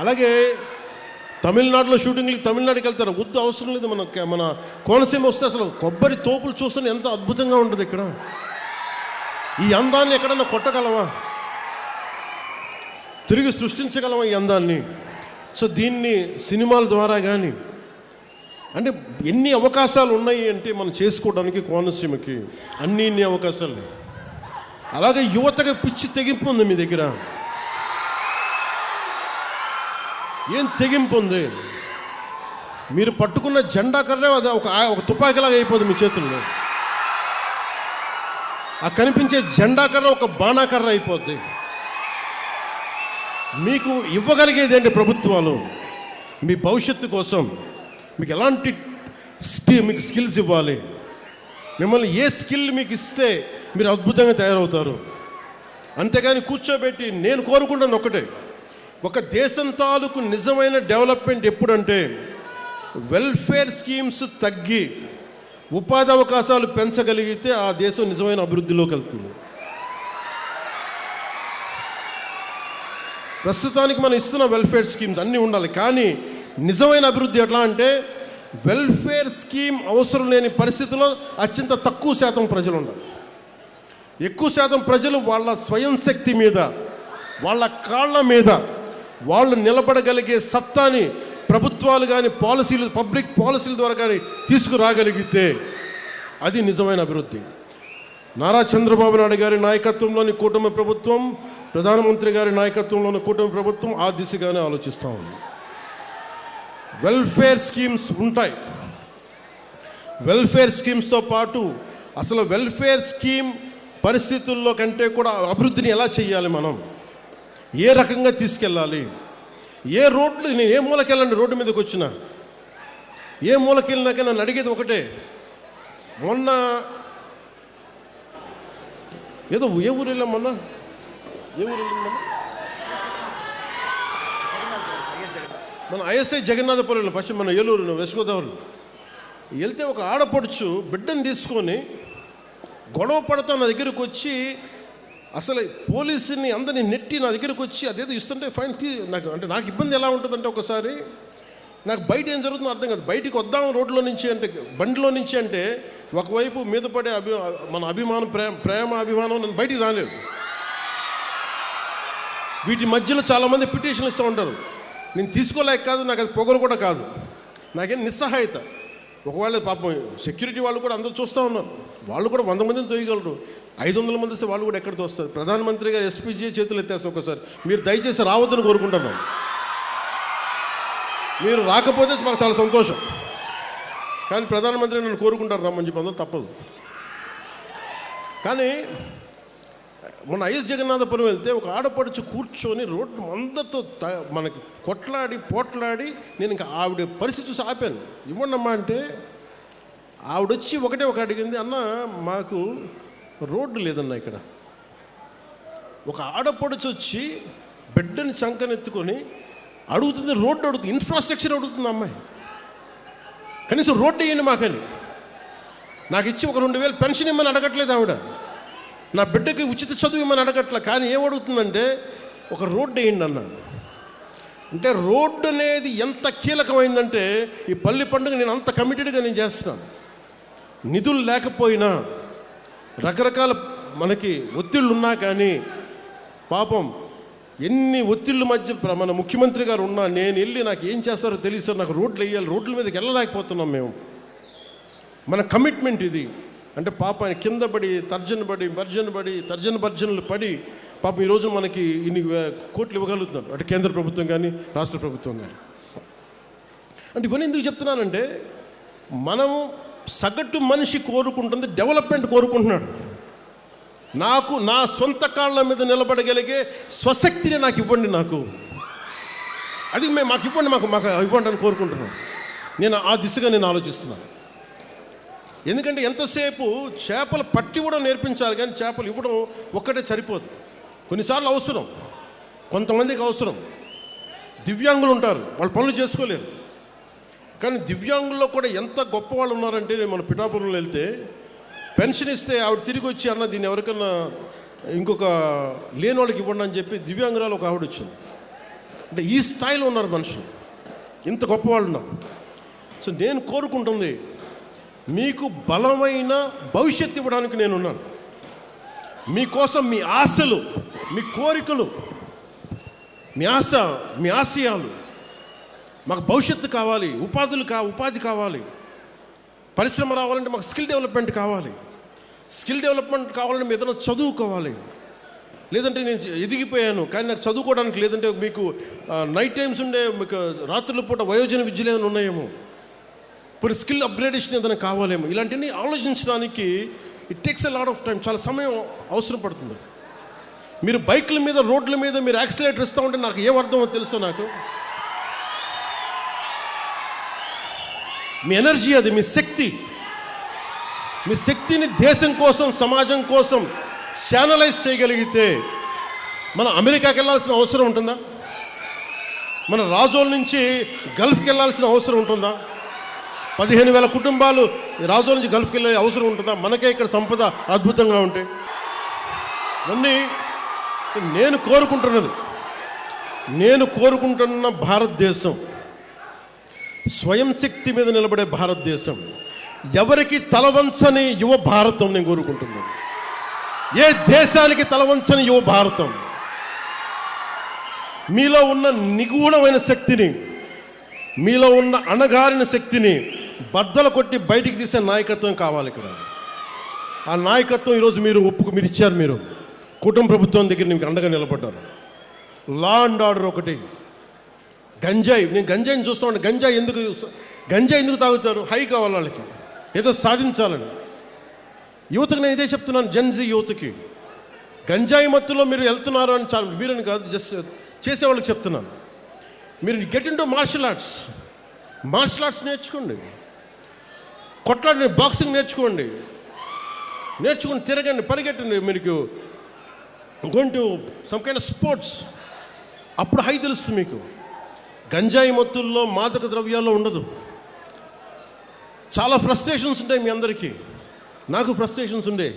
అలాగే తమిళనాడులో షూటింగ్లకి తమిళనాడుకి వెళ్తారు, వద్దు అవసరం లేదు. మన కోనసీమ వస్తే అసలు కొబ్బరి తోపులు చూస్తే ఎంత అద్భుతంగా ఉంటుంది ఇక్కడ. ఈ అందాన్ని ఎక్కడన్నా కొట్టగలవా? తిరిగి సృష్టించగలవా ఈ అందాన్ని? సో దీన్ని సినిమాల ద్వారా కానీ అంటే ఎన్ని అవకాశాలు ఉన్నాయి అంటే మనం చేసుకోవడానికి కోనసీమకి ఇన్ని అవకాశాలు. అలాగే యువతగా పిచ్చి తెగింపు ఉంది మీ దగ్గర. ఏం తెగింపు ఉంది? మీరు పట్టుకున్న జెండా కర్రే అది ఒక తుపాకీలాగా అయిపోతుంది మీ చేతుల్లో. ఆ కనిపించే జెండా కర్ర ఒక బాణాకర్ర అయిపోద్ది. మీకు ఇవ్వగలిగేది ఏంటి ప్రభుత్వాలు? మీ భవిష్యత్తు కోసం మీకు ఎలాంటి మీకు స్కిల్స్ ఇవ్వాలి? మిమ్మల్ని ఏ స్కిల్ మీకు ఇస్తే మీరు అద్భుతంగా తయారవుతారు. అంతేగాని కూర్చోబెట్టి నేను కోరుకుంటున్నది ఒకటే, ఒక దేశం తాలూకు నిజమైన డెవలప్మెంట్ ఎప్పుడంటే వెల్ఫేర్ స్కీమ్స్ తగ్గి ఉపాధి అవకాశాలు పెంచగలిగితే ఆ దేశం నిజమైన అభివృద్ధిలోకి వెళ్తుంది. ప్రస్తుతానికి మనం ఇస్తున్న వెల్ఫేర్ స్కీమ్స్ అన్నీ ఉండాలి, కానీ నిజమైన అభివృద్ధి ఎట్లా అంటే వెల్ఫేర్ స్కీమ్ అవసరం లేని పరిస్థితుల్లో అత్యంత తక్కువ శాతం ప్రజలు ఉండాలి. ఎక్కువ శాతం ప్రజలు వాళ్ళ స్వయం శక్తి మీద, వాళ్ళ కాళ్ళ మీద వాళ్ళు నిలబడగలిగే సత్తాని ప్రభుత్వాలు కానీ పాలసీలు, పబ్లిక్ పాలసీల ద్వారా కానీ తీసుకురాగలిగితే అది నిజమైన అభివృద్ధి. నారా చంద్రబాబు నాయుడు గారి నాయకత్వంలోని కూటమి ప్రభుత్వం, ప్రధానమంత్రి గారి నాయకత్వంలోని కూటమి ప్రభుత్వం ఆ దిశగానే ఆలోచిస్తూ ఉంది. వెల్ఫేర్ స్కీమ్స్ ఉంటాయి. వెల్ఫేర్ స్కీమ్స్తో పాటు అసలు వెల్ఫేర్ స్కీమ్ పరిస్థితుల్లో కంటే కూడా అభివృద్ధిని ఎలా చేయాలి, మనం ఏ రకంగా తీసుకెళ్ళాలి, ఏ రోడ్లు, నేను ఏ మూలకెళ్ళండి రోడ్డు మీదకి వచ్చినా, ఏ మూలకెళ్ళినాక నన్ను అడిగేది ఒకటే. మొన్న ఏదో ఏ ఊరు వెళ్ళాం, మొన్న ఏ ఊరు వెళ్ళిందమ్మా, మన ఐఎస్ఐ జగన్నాథపురం వెళ్ళాం. ఫస్ట్ మన ఏలూరు వెస్ట్ గోదావరి వెళ్తే ఒక ఆడపడుచు బిడ్డను తీసుకొని గొడవ పడతా నా దగ్గరకు వచ్చి, అసలు పోలీసుని అందరినీ నెట్టి నా దగ్గరకు వచ్చి అదేదో ఇస్తుంటే ఫైన్ నాకు అంటే నాకు ఇబ్బంది ఎలా ఉంటుందంటే, ఒకసారి నాకు బయట ఏం జరుగుతుందో అర్థం కాదు. బయటికి వద్దాం రోడ్లో నుంచి అంటే, బండిలో నుంచి అంటే ఒకవైపు మీద పడే మన అభిమానం, ప్రేమ అభిమానం, నేను బయటికి రాలేవు. వీటి మధ్యలో చాలామంది పిటిషన్లు ఇస్తూ ఉంటారు. నేను తీసుకోలేక కాదు, నాకు అది పొగరు కూడా కాదు, నాకేం నిస్సహాయత. ఒకవేళ పాపం సెక్యూరిటీ వాళ్ళు కూడా అందరూ చూస్తూ ఉన్నారు, వాళ్ళు కూడా 100 మందిని తోయగలరు, 500 మంది వస్తే వాళ్ళు కూడా ఎక్కడ తోస్తారు. ప్రధానమంత్రి గారు ఎస్పీజీ చేతులు ఎత్తేస్తారు. ఒకసారి మీరు దయచేసి రావద్దని కోరుకుంటున్నాం. మీరు రాకపోతే మాకు చాలా సంతోషం, కానీ ప్రధానమంత్రి నన్ను కోరుకుంటారు రమ్మని చెప్పి అందరూ తప్పదు. కానీ మొన్న ఐఎస్ జగన్నాథపురం వెళ్తే ఒక ఆడపడుచు కూర్చొని రోడ్డు అందరితో మనకి కొట్లాడి పోట్లాడి, నేను ఇంకా ఆవిడ పరిస్థితి చూసి ఆపాను. ఇవ్వండమ్మా అంటే ఆవిడొచ్చి ఒకటే ఒక అడిగింది, అన్న మాకు రోడ్డు లేదన్నా ఇక్కడ. ఒక ఆడపడుచు వచ్చి బిడ్డని సంకనెత్తుకొని అడుగుతుంది, రోడ్డు అడుగుతుంది, ఇన్ఫ్రాస్ట్రక్చర్ అడుగుతుంది అమ్మాయి. కనీసం రోడ్డు వేయండి మాకని. నాకు ఇచ్చి ఒక 2000 పెన్షన్ ఇమ్మని అడగట్లేదు ఆవిడ, నా బిడ్డకి ఉచిత చదువు ఇమ్మని అడగట్లే. కానీ ఏమడుగుతుందంటే ఒక రోడ్డు వేయండి అన్నాను. అంటే రోడ్డు అనేది ఎంత కీలకమైందంటే ఈ పల్లి పండుగ నేను అంత కమిటెడ్గా నేను చేస్తున్నాను. నిధులు లేకపోయినా, రకరకాల మనకి ఒత్తిళ్ళు ఉన్నా కానీ, పాపం ఎన్ని ఒత్తిళ్ళ మధ్య మన ముఖ్యమంత్రి గారు ఉన్నా నేను వెళ్ళి నాకు ఏం చేస్తారో తెలియదు సార్, నాకు రోడ్లు వేయాలి, రోడ్ల మీదకి వెళ్ళలేకపోతున్నాం మేము. మన కమిట్మెంట్ ఇది. అంటే పాప ఆయన కింద పడి తర్జన భర్జనలు పడి పాపం ఈరోజు మనకి ఇన్ని కోట్లు ఇవ్వగలుగుతున్నారు, అంటే కేంద్ర ప్రభుత్వం కానీ రాష్ట్ర ప్రభుత్వం కానీ. అంటే ఇవన్నీ ఎందుకు చెప్తున్నానంటే, మనము సగటు మనిషి కోరుకుంటుంది డెవలప్మెంట్ కోరుకుంటున్నాడు. నాకు నా సొంత కాళ్ళ మీద నిలబడగలిగే స్వశక్తిని నాకు ఇవ్వండి, నాకు అది మాకు ఇవ్వండి, మాకు ఇవ్వండి అని కోరుకుంటున్నాను. నేను ఆ దిశగా నేను ఆలోచిస్తున్నాను. ఎందుకంటే ఎంతసేపు చేపలు పట్టి కూడా నేర్పించాలి, కానీ చేపలు ఇవ్వడం ఒక్కటే సరిపోదు. కొన్నిసార్లు అవసరం, కొంతమందికి అవసరం. దివ్యాంగులు ఉంటారు, వాళ్ళు పనులు చేసుకోలేరు. కానీ దివ్యాంగుల్లో కూడా ఎంత గొప్ప వాళ్ళు ఉన్నారంటే, నేను మన పిఠాపురంలో వెళ్తే పెన్షన్ ఇస్తే ఆవిడ తిరిగి వచ్చి, అన్న దీన్ని ఎవరికన్నా ఇంకొక లేని వాళ్ళకి ఇవ్వండి అని చెప్పి దివ్యాంగురాలు ఒక ఆవిడ వచ్చింది. అంటే ఈ స్థాయిలో ఉన్నారు మనుషులు, ఇంత గొప్ప వాళ్ళు ఉన్నారు. సో నేను కోరుకుంటుంది, మీకు బలమైన భవిష్యత్తు ఇవ్వడానికి నేనున్నాను. మీకోసం మీ ఆశలు, మీ కోరికలు, మీ ఆశయాలు, మాకు భవిష్యత్తు కావాలి, ఉపాధి కావాలి, పరిశ్రమ రావాలంటే మాకు స్కిల్ డెవలప్మెంట్ కావాలి. స్కిల్ డెవలప్మెంట్ కావాలంటే మీ ఏదైనా చదువుకోవాలి. లేదంటే నేను ఎదిగిపోయాను కానీ నాకు చదువుకోవడానికి లేదంటే మీకు నైట్ టైమ్స్ ఉండే మీకు రాత్రుల పూట వయోజన విద్యలు ఏమైనా ఉన్నాయేమో, ఇప్పుడు స్కిల్ అప్గ్రేడేషన్ ఏదైనా కావాలేమో, ఇలాంటివన్నీ ఆలోచించడానికి it takes a lot of time, చాలా సమయం అవసరం పడుతుంది. మీరు బైకుల మీద, రోడ్ల మీద మీరు యాక్సిలేటర్ ఇస్తూ ఉంటే నాకు ఏం అర్థమో తెలుసో నాకు. మీ ఎనర్జీ అది, మీ శక్తి. మీ శక్తిని దేశం కోసం, సమాజం కోసం ఛానలైజ్ చేయగలిగితే మనం అమెరికాకి వెళ్ళాల్సిన అవసరం ఉంటుందా? మన రాజోల నుంచి గల్ఫ్కి వెళ్ళాల్సిన అవసరం ఉంటుందా? 15,000 కుటుంబాలు రాజోల నుంచి గల్ఫ్కి వెళ్ళే అవసరం ఉంటుందా? మనకే ఇక్కడ సంపద అద్భుతంగా ఉంటాయి. అన్నీ నేను కోరుకుంటున్న భారతదేశం, స్వయం శక్తి మీద నిలబడే భారతదేశం, ఎవరికి తలవంచని యువ భారతం నేను కోరుకుంటున్నాను. ఏ దేశానికి తలవంచని యువ భారతం. మీలో ఉన్న నిగూఢమైన శక్తిని, మీలో ఉన్న అణగారిన శక్తిని బద్దలు కొట్టి బయటికి తీసే నాయకత్వం కావాలి ఇక్కడ. ఆ నాయకత్వం ఈరోజు మీరు ఇచ్చారు. మీరు కుటుంబ ప్రభుత్వం దగ్గర మీకు అండగా నిలబడ్డారు. లా అండ్ ఆర్డర్ ఒకటి. గంజాయి, నేను గంజాయిని చూస్తూ ఉంటాను. గంజాయి ఎందుకు తాగుతారు? హై కావాలి వాళ్ళకి, ఏదో సాధించాలని. యువతకు నేను ఇదే చెప్తున్నాను, జెన్జీ యువతకి. గంజాయి మత్తులో మీరు వెళ్తున్నారు అని చాలా వీరని కాదు, జస్ట్ చేసేవాళ్ళకి చెప్తున్నాను. మీరు get in to martial arts నేర్చుకోండి. కొట్లాడి బాక్సింగ్ నేర్చుకుని తిరగండి, పరిగెట్టండి. మీకు going to some kind of sports. అప్పుడు హై తెలుస్తుంది మీకు. గంజాయి మత్తుల్లో, మాదక ద్రవ్యాల్లో ఉండదు. చాలా ఫ్రస్ట్రేషన్స్ ఉంటాయి మీ అందరికీ. నాకు ఫ్రస్ట్రేషన్స్ ఉండే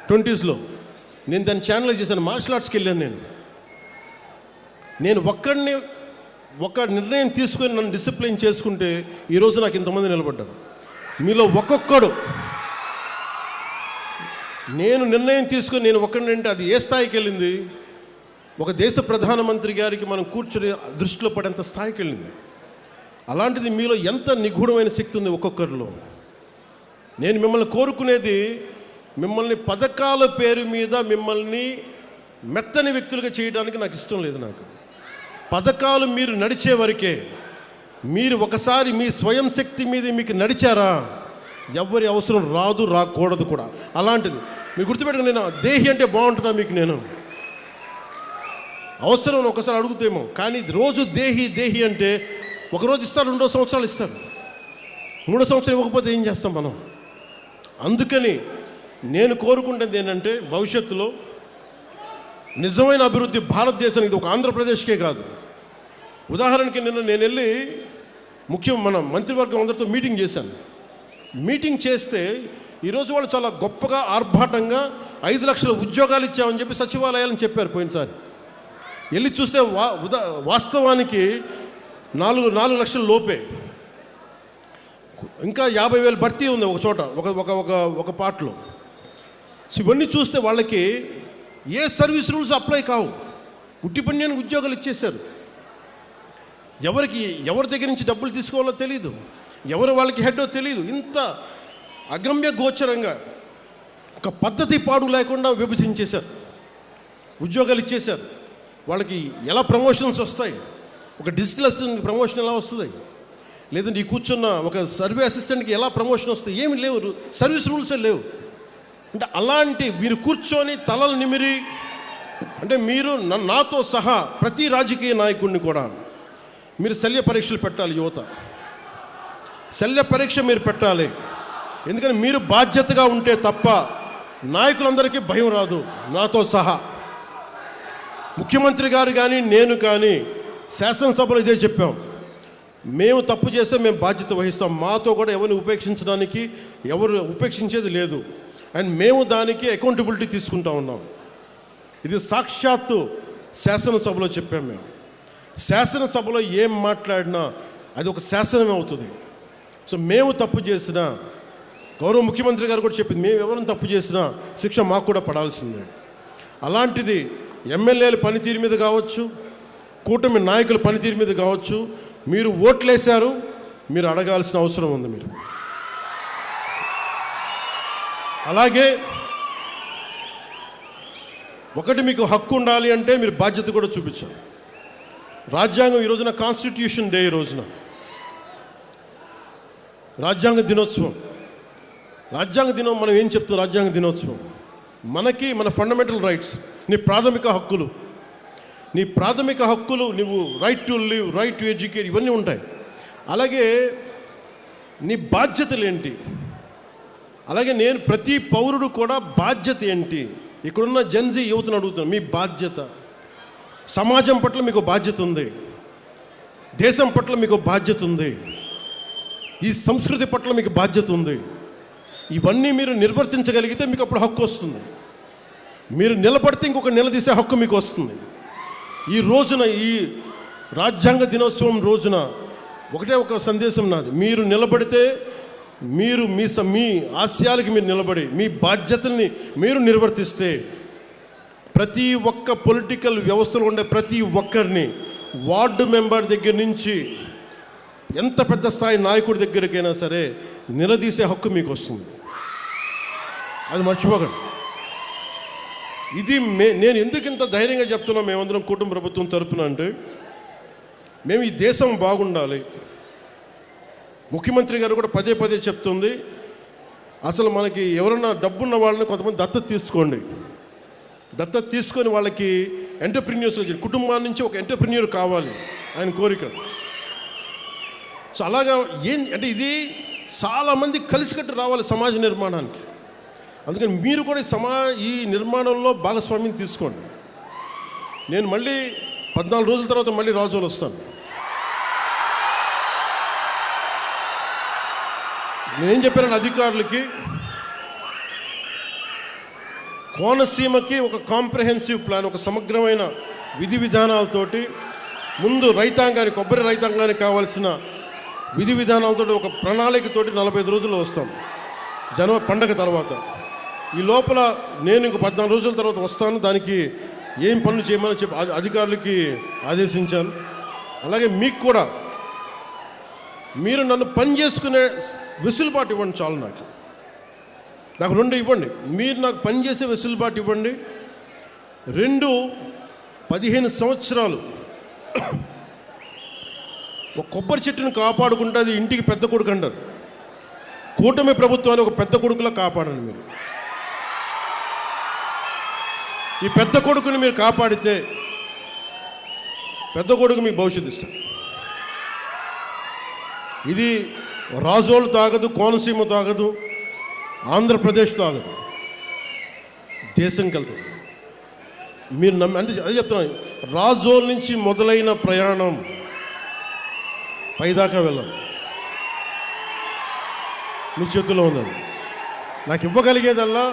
20s. నేను దాన్ని ఛానలైజ్ చేశాను. మార్షల్ ఆర్ట్స్కి వెళ్ళాను. నేను ఒక్కడిని ఒక నిర్ణయం తీసుకొని నన్ను డిసిప్లిన్ చేసుకుంటే ఈరోజు నాకు ఇంతమంది నిలబడ్డారు. మీలో ఒక్కొక్కడు నేను నిర్ణయం తీసుకొని నేను ఒక్కడిని అంటే అది ఏ స్థాయికి వెళ్ళింది? ఒక దేశ ప్రధానమంత్రి గారికి మనం కూర్చొని దృష్టిలో పడేంత స్థాయికి వెళ్ళింది. అలాంటిది మీలో ఎంత నిగూఢమైన శక్తి ఉంది ఒక్కొక్కరిలో. నేను మిమ్మల్ని కోరుకునేది, మిమ్మల్ని పథకాల పేరు మీద మిమ్మల్ని మెత్తని వ్యక్తులుగా చేయడానికి నాకు ఇష్టం లేదు. నాకు పథకాలు మీరు నడిచే వరకే. మీరు ఒకసారి మీ స్వయం శక్తి మీద మీకు నడిచారా, ఎవరి అవసరం రాదు, రాకూడదు కూడా. అలాంటిది మీరు గుర్తుపెట్టుకుని, నేను దేహి అంటే బాగుంటుందా మీకు? నేను అవసరం ఒకసారి అడుగుతేమో, కానీ రోజు దేహి అంటే ఒకరోజు ఇస్తారు, 2 సంవత్సరాలు ఇస్తారు, 3 సంవత్సరాలు ఇవ్వకపోతే ఏం చేస్తాం మనం? అందుకని నేను కోరుకుంటుంది ఏంటంటే, భవిష్యత్తులో నిజమైన అభివృద్ధి భారతదేశానికి, ఇది ఒక ఆంధ్రప్రదేశ్కే కాదు. ఉదాహరణకి నేను వెళ్ళి మన మంత్రివర్గం అందరితో మీటింగ్ చేశాను. మీటింగ్ చేస్తే ఈరోజు వాళ్ళు చాలా గొప్పగా, ఆర్భాటంగా 5 లక్షల ఉద్యోగాలు ఇచ్చామని చెప్పి సచివాలయాలని చెప్పారు పోయినసారి. వెళ్ళి చూస్తే వాస్తవానికి 4 లక్షల లోపే. ఇంకా 50,000 భర్తీ ఉంది ఒక చోట, ఒక పార్ట్లో. సో ఇవన్నీ చూస్తే వాళ్ళకి ఏ సర్వీస్ రూల్స్ అప్లై కావు. ఉట్టిపన్యానికి ఉద్యోగాలు ఇచ్చేశారు. ఎవరి దగ్గర నుంచి డబ్బులు తీసుకోవాలో తెలియదు, ఎవరు వాళ్ళకి హెడ్డో తెలియదు. ఇంత అగమ్య గోచరంగా ఒక పద్ధతి పాడు లేకుండా విభజించేశారు, ఉద్యోగాలు ఇచ్చేశారు. వాళ్ళకి ఎలా ప్రమోషన్స్ వస్తాయి? ఒక డిజిటల్ అసిస్టెంట్కి ప్రమోషన్ ఎలా వస్తుంది? లేదంటే ఈ కూర్చున్న ఒక సర్వే అసిస్టెంట్కి ఎలా ప్రమోషన్ వస్తుంది? ఏమి లేవు, సర్వీస్ రూల్సే లేవు. అంటే అలాంటి మీరు కూర్చొని తలలు నిమిరి, అంటే మీరు నాతో సహా ప్రతి రాజకీయ నాయకుడిని కూడా మీరు శల్య పరీక్షలు పెట్టాలి. యువత శల్య పరీక్ష మీరు పెట్టాలి. ఎందుకంటే మీరు బాధ్యతగా ఉంటే తప్ప నాయకులందరికీ భయం రాదు. నాతో సహా ముఖ్యమంత్రి గారు కానీ, నేను కానీ శాసనసభలో ఇదే చెప్పాం. మేము తప్పు చేస్తే మేము బాధ్యత వహిస్తాం. మాతో కూడా ఎవరిని ఉపేక్షించేది లేదు. అండ్ మేము దానికి అకౌంటబిలిటీ తీసుకుంటా ఉన్నాం. ఇది సాక్షాత్తు శాసనసభలో చెప్పాం. మేము శాసనసభలో ఏం మాట్లాడినా అది ఒక శాసనమే అవుతుంది. సో మేము తప్పు చేసినా, గౌరవ ముఖ్యమంత్రి గారు కూడా చెప్పింది, మేము ఎవరైనా తప్పు చేసినా శిక్ష మాకు కూడా పడాల్సిందే. అలాంటిది ఎమ్మెల్యేల పనితీరు మీద కావచ్చు, కూటమి నాయకుల పనితీరు మీద కావచ్చు, మీరు ఓట్లేశారు, మీరు అడగాల్సిన అవసరం ఉంది. మీరు అలాగే ఒకటి, మీకు హక్కు ఉండాలి అంటే మీరు బాధ్యత కూడా చూపించాలి. రాజ్యాంగం ఈ రోజున కాన్స్టిట్యూషన్ డే, ఈ రోజున రాజ్యాంగ దినోత్సవం. రాజ్యాంగ దినం మనం ఏం చెప్తాం? రాజ్యాంగ దినోత్సవం మనకి మన ఫండమెంటల్ రైట్స్, నీ ప్రాథమిక హక్కులు, నువ్వు right to live, right to educate, ఇవన్నీ ఉంటాయి. అలాగే నీ బాధ్యతలు ఏంటి? అలాగే నేను ప్రతి పౌరుడు కూడా బాధ్యత ఏంటి? ఇక్కడున్న జెన్జీ యువతను అడుగుతున్నాను, మీ బాధ్యత. సమాజం పట్ల మీకు బాధ్యత ఉంది, దేశం పట్ల మీకు బాధ్యత ఉంది, ఈ సంస్కృతి పట్ల మీకు బాధ్యత ఉంది. ఇవన్నీ మీరు నిర్వర్తించగలిగితే మీకు అప్పుడు హక్కు వస్తుంది. మీరు నిలబడితే ఇంకొక నిలదీసే హక్కు మీకు వస్తుంది. ఈ రోజున, ఈ రాజ్యాంగ దినోత్సవం రోజున ఒకటే ఒక సందేశం నాది. మీరు నిలబడితే, మీరు మీ ఆశయాలకి మీరు నిలబడి మీ బాధ్యతల్ని మీరు నిర్వర్తిస్తే, ప్రతి ఒక్క పొలిటికల్ వ్యవస్థలో ఉండే ప్రతి ఒక్కరిని, వార్డు మెంబర్ దగ్గర నుంచి ఎంత పెద్ద స్థాయి నాయకుడి దగ్గరికైనా సరే నిలదీసే హక్కు మీకు వస్తుంది. అది మర్చిపోకండి. ఇది నేను ఎందుకు ఇంత ధైర్యంగా చెప్తున్నాం మేమందరం కుటుంబ ప్రభుత్వం తరపున అంటే, మేము ఈ దేశం బాగుండాలి. ముఖ్యమంత్రి గారు కూడా పదే పదే చెప్తుంది, అసలు మనకి ఎవరన్నా డబ్బున్న వాళ్ళని కొంతమంది దత్తత తీసుకోండి, దత్తత తీసుకొని వాళ్ళకి ఎంటర్ప్రెన్యూర్స్, కుటుంబాల నుంచి ఒక ఎంటర్ప్రెన్యూర్ కావాలి ఆయన కోరిక. సో అలాగా అంటే ఇది చాలామంది కలిసికట్టు రావాలి సమాజ నిర్మాణానికి. అందుకని మీరు కూడా ఈ నిర్మాణంలో భాగస్వామ్యం తీసుకోండి. నేను మళ్ళీ 14 రోజుల తర్వాత మళ్ళీ రాజోలు వస్తాను. నేనేం చెప్పాను అధికారులకి, కోనసీమకి ఒక కాంప్రహెన్సివ్ ప్లాన్, ఒక సమగ్రమైన విధి విధానాలతోటి, ముందు రైతాంగానికి, కొబ్బరి రైతాంగానికి కావాల్సిన విధి విధానాలతో ఒక ప్రణాళికతోటి 45 రోజుల్లో వస్తాం, జనవరి పండగ తర్వాత. ఈ లోపల నేను ఇంకో 14 రోజుల తర్వాత వస్తాను. దానికి ఏం పనులు చేయమని చెప్పి అధికారులకి ఆదేశించాను. అలాగే మీకు కూడా మీరు నన్ను పని చేసుకునే వెసులుబాటు ఇవ్వండి చాలు. నాకు 2 ఇవ్వండి. మీరు నాకు పనిచేసే వెసులుబాటు ఇవ్వండి. 15 సంవత్సరాలు ఒక కొబ్బరి చెట్టును కాపాడుకుంటే అది ఇంటికి పెద్ద కొడుకు అంటారు. కూటమి ప్రభుత్వాన్ని ఒక పెద్ద కొడుకులా కాపాడండి. మీరు ఈ పెద్ద కొడుకుని మీరు కాపాడితే పెద్ద కొడుకు మీకు భవిష్యత్తు ఇస్తారు. ఇది రాజోలు తాగదు, కోనసీమ తాగదు, ఆంధ్రప్రదేశ్ తాగదు, దేశంకి వెళ్తుంది. మీరు అంటే అదే చెప్తున్నాను, రాజోల్ నుంచి మొదలైన ప్రయాణం పైదాకా వెళ్ళాలి. మీ చేతుల్లో ఉంది. నాకు ఇవ్వగలిగేదల్లా,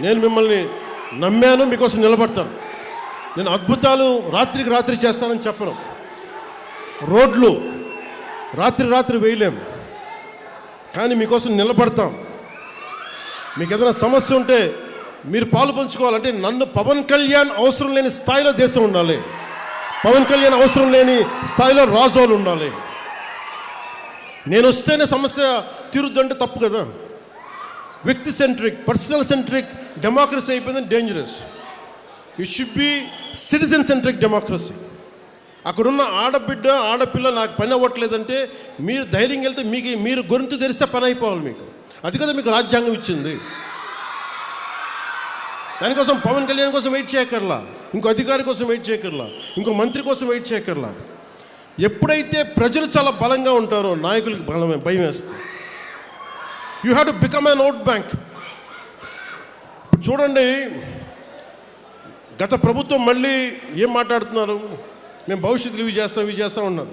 నేను మిమ్మల్ని నమ్మాను, మీకోసం నిలబడతాను. నేను అద్భుతాలు రాత్రికి రాత్రి చేస్తానని చెప్పను. రోడ్లు రాత్రి వేయలేము, కానీ మీకోసం నిలబడతాం. మీకు ఏదైనా సమస్య ఉంటే మీరు పాలు పంచుకోవాలంటే నన్ను పవన్ కళ్యాణ్ అవసరం లేని స్థాయిలో దేశం ఉండాలి, పవన్ కళ్యాణ్ అవసరం లేని స్థాయిలో రాజోలు ఉండాలి. నేను వస్తేనే సమస్య తీరుద్దంటే తప్పు కదా. వ్యక్తి సెంట్రిక్, పర్సనల్ సెంట్రిక్ డెమోక్రసీ అయిపోయింది, dangerous. It should be citizen centric democracy. అక్కడున్న ఆడపిల్ల నాకు పని అవ్వట్లేదంటే మీరు ధైర్యం వెళ్తే మీరు గొంతు తెరిస్తే పని అయిపోవాలి మీకు. అది కదా మీకు రాజ్యాంగం ఇచ్చింది. దానికోసం పవన్ కళ్యాణ్ కోసం వెయిట్ చేయకర్లా, ఇంకో అధికారి కోసం వెయిట్ చేయకర్లా, ఇంకో మంత్రి కోసం వెయిట్ చేయకర్లా. ఎప్పుడైతే ప్రజలు చాలా బలంగా ఉంటారో నాయకులకి భయం వేస్తుంది. You have to become an vote bank. ఇప్పుడు చూడండి, గత ప్రభుత్వం మళ్ళీ ఏం మాట్లాడుతున్నారు, మేము భవిష్యత్తులో ఇవి చేస్తాం ఉన్నారు.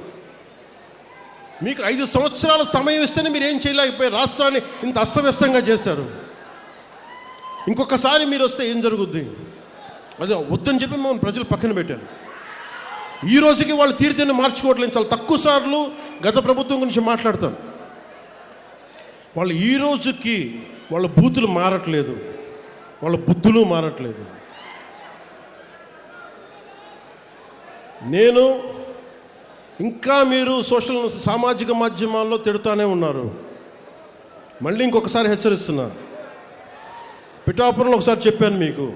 మీకు 5 సంవత్సరాల సమయం ఇస్తేనే మీరు ఏం చేయలేకపోయారు, రాష్ట్రాన్ని ఇంత అస్తవ్యస్తంగా చేశారు. ఇంకొకసారి మీరు వస్తే ఏం జరుగుద్ది? అదే వద్దని చెప్పి మనం ప్రజలు పక్కన పెట్టారు. ఈ రోజుకి వాళ్ళు తీరుతేనే మార్చుకోవట్లేదు. చాలా తక్కువ సార్లు గత ప్రభుత్వం గురించి మాట్లాడతారు. వాళ్ళు ఈ రోజుకి వాళ్ళ బూతులు మారట్లేదు, వాళ్ళ బుద్ధులు మారట్లేదు. నేను ఇంకా మీరు సామాజిక మాధ్యమాల్లో తిడుతూనే ఉన్నారు. మళ్ళీ ఇంకొకసారి హెచ్చరిస్తున్నా. పిఠాపురంలో ఒకసారి చెప్పాను మీకు,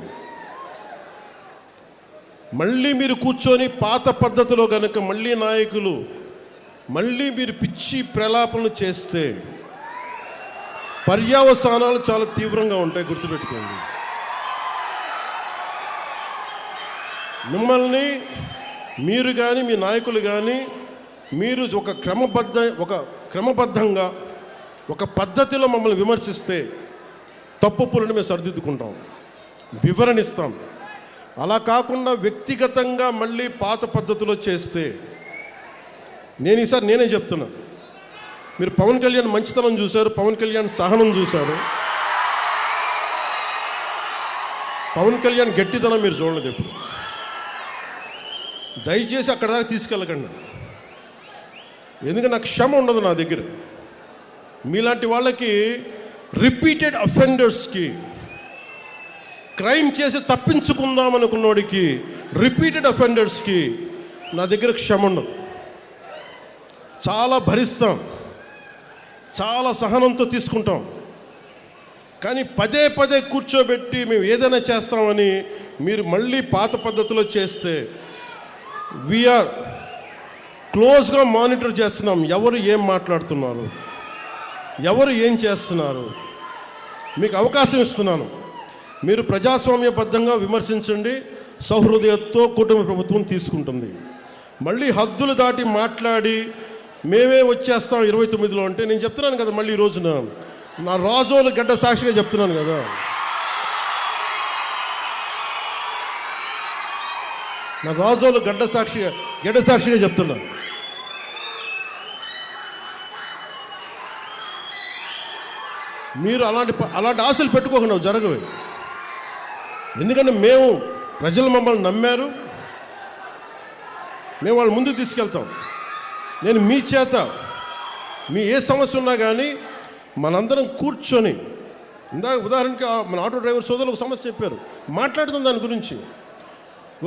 మళ్ళీ మీరు కూర్చొని పాత పద్ధతిలో కనుక మళ్ళీ నాయకులు మళ్ళీ మీరు పిచ్చి ప్రలాపనలు చేస్తే పర్యవసానాలు చాలా తీవ్రంగా ఉంటాయి, గుర్తుపెట్టుకోండి. మిమ్మల్ని మీరు కానీ మీ నాయకులు కానీ మీరు ఒక క్రమబద్ధంగా ఒక పద్ధతిలో మమ్మల్ని విమర్శిస్తే తప్పులను మేము సరిదిద్దుకుంటాం, వివరణిస్తాం. అలా కాకుండా వ్యక్తిగతంగా మళ్ళీ పాత పద్ధతిలో చేస్తే ఈసారి నేనే చెప్తున్నా. మీరు పవన్ కళ్యాణ్ మంచితనం చూశారు, పవన్ కళ్యాణ్ సహనం చూశారు, పవన్ కళ్యాణ్ గట్టితనం మీరు చూడలేదు ఎప్పుడు. దయచేసి అక్కడ దాకా తీసుకెళ్ళకండి, ఎందుకంటే నాకు క్షమ ఉండదు నా దగ్గర. మీలాంటి వాళ్ళకి, రిపీటెడ్ అఫెండర్స్కి, క్రైమ్ చేసి తప్పించుకుందాం అనుకున్నోడికి, రిపీటెడ్ అఫెండర్స్కి నా దగ్గర క్షమ ఉండదు. చాలా భరిస్తాం, చాలా సహనంతో తీసుకుంటాం. కానీ పదే పదే కూర్చోబెట్టి మేము ఏదైనా చేస్తామని మీరు మళ్ళీ పాత పద్ధతిలో చేస్తే వీఆర్ క్లోజ్గా మానిటర్ చేస్తున్నాం. ఎవరు ఏం మాట్లాడుతున్నారు, ఎవరు ఏం చేస్తున్నారు, మీకు అవకాశం ఇస్తున్నాను. మీరు ప్రజాస్వామ్యబద్ధంగా విమర్శించండి, సౌహృదయంతో కూటమి ప్రభుత్వం తీసుకుంటుంది. మళ్ళీ హద్దులు దాటి మాట్లాడి మేమే వచ్చేస్తాం 29లో అంటే నేను చెప్తున్నాను కదా, మళ్ళీ ఈ రోజున నా రాజోలు గడ్డ సాక్షిగా చెప్తున్నాను కదా. నా రాజోలు గడ్డ సాక్షిగా చెప్తున్నాను. మీరు అలాంటి ఆశలు పెట్టుకోకుండా జరగవు. ఎందుకంటే ప్రజలు మమ్మల్ని నమ్మారు, మేము వాళ్ళ ముందుకు తీసుకెళ్తాం. నేను మీ చేత మీ ఏ సమస్య ఉన్నా కానీ మనందరం కూర్చొని, ఉదాహరణకి మన ఆటో డ్రైవర్ సోదరులు ఒక సమస్య చెప్పారు, మాట్లాడుతాం దాని గురించి.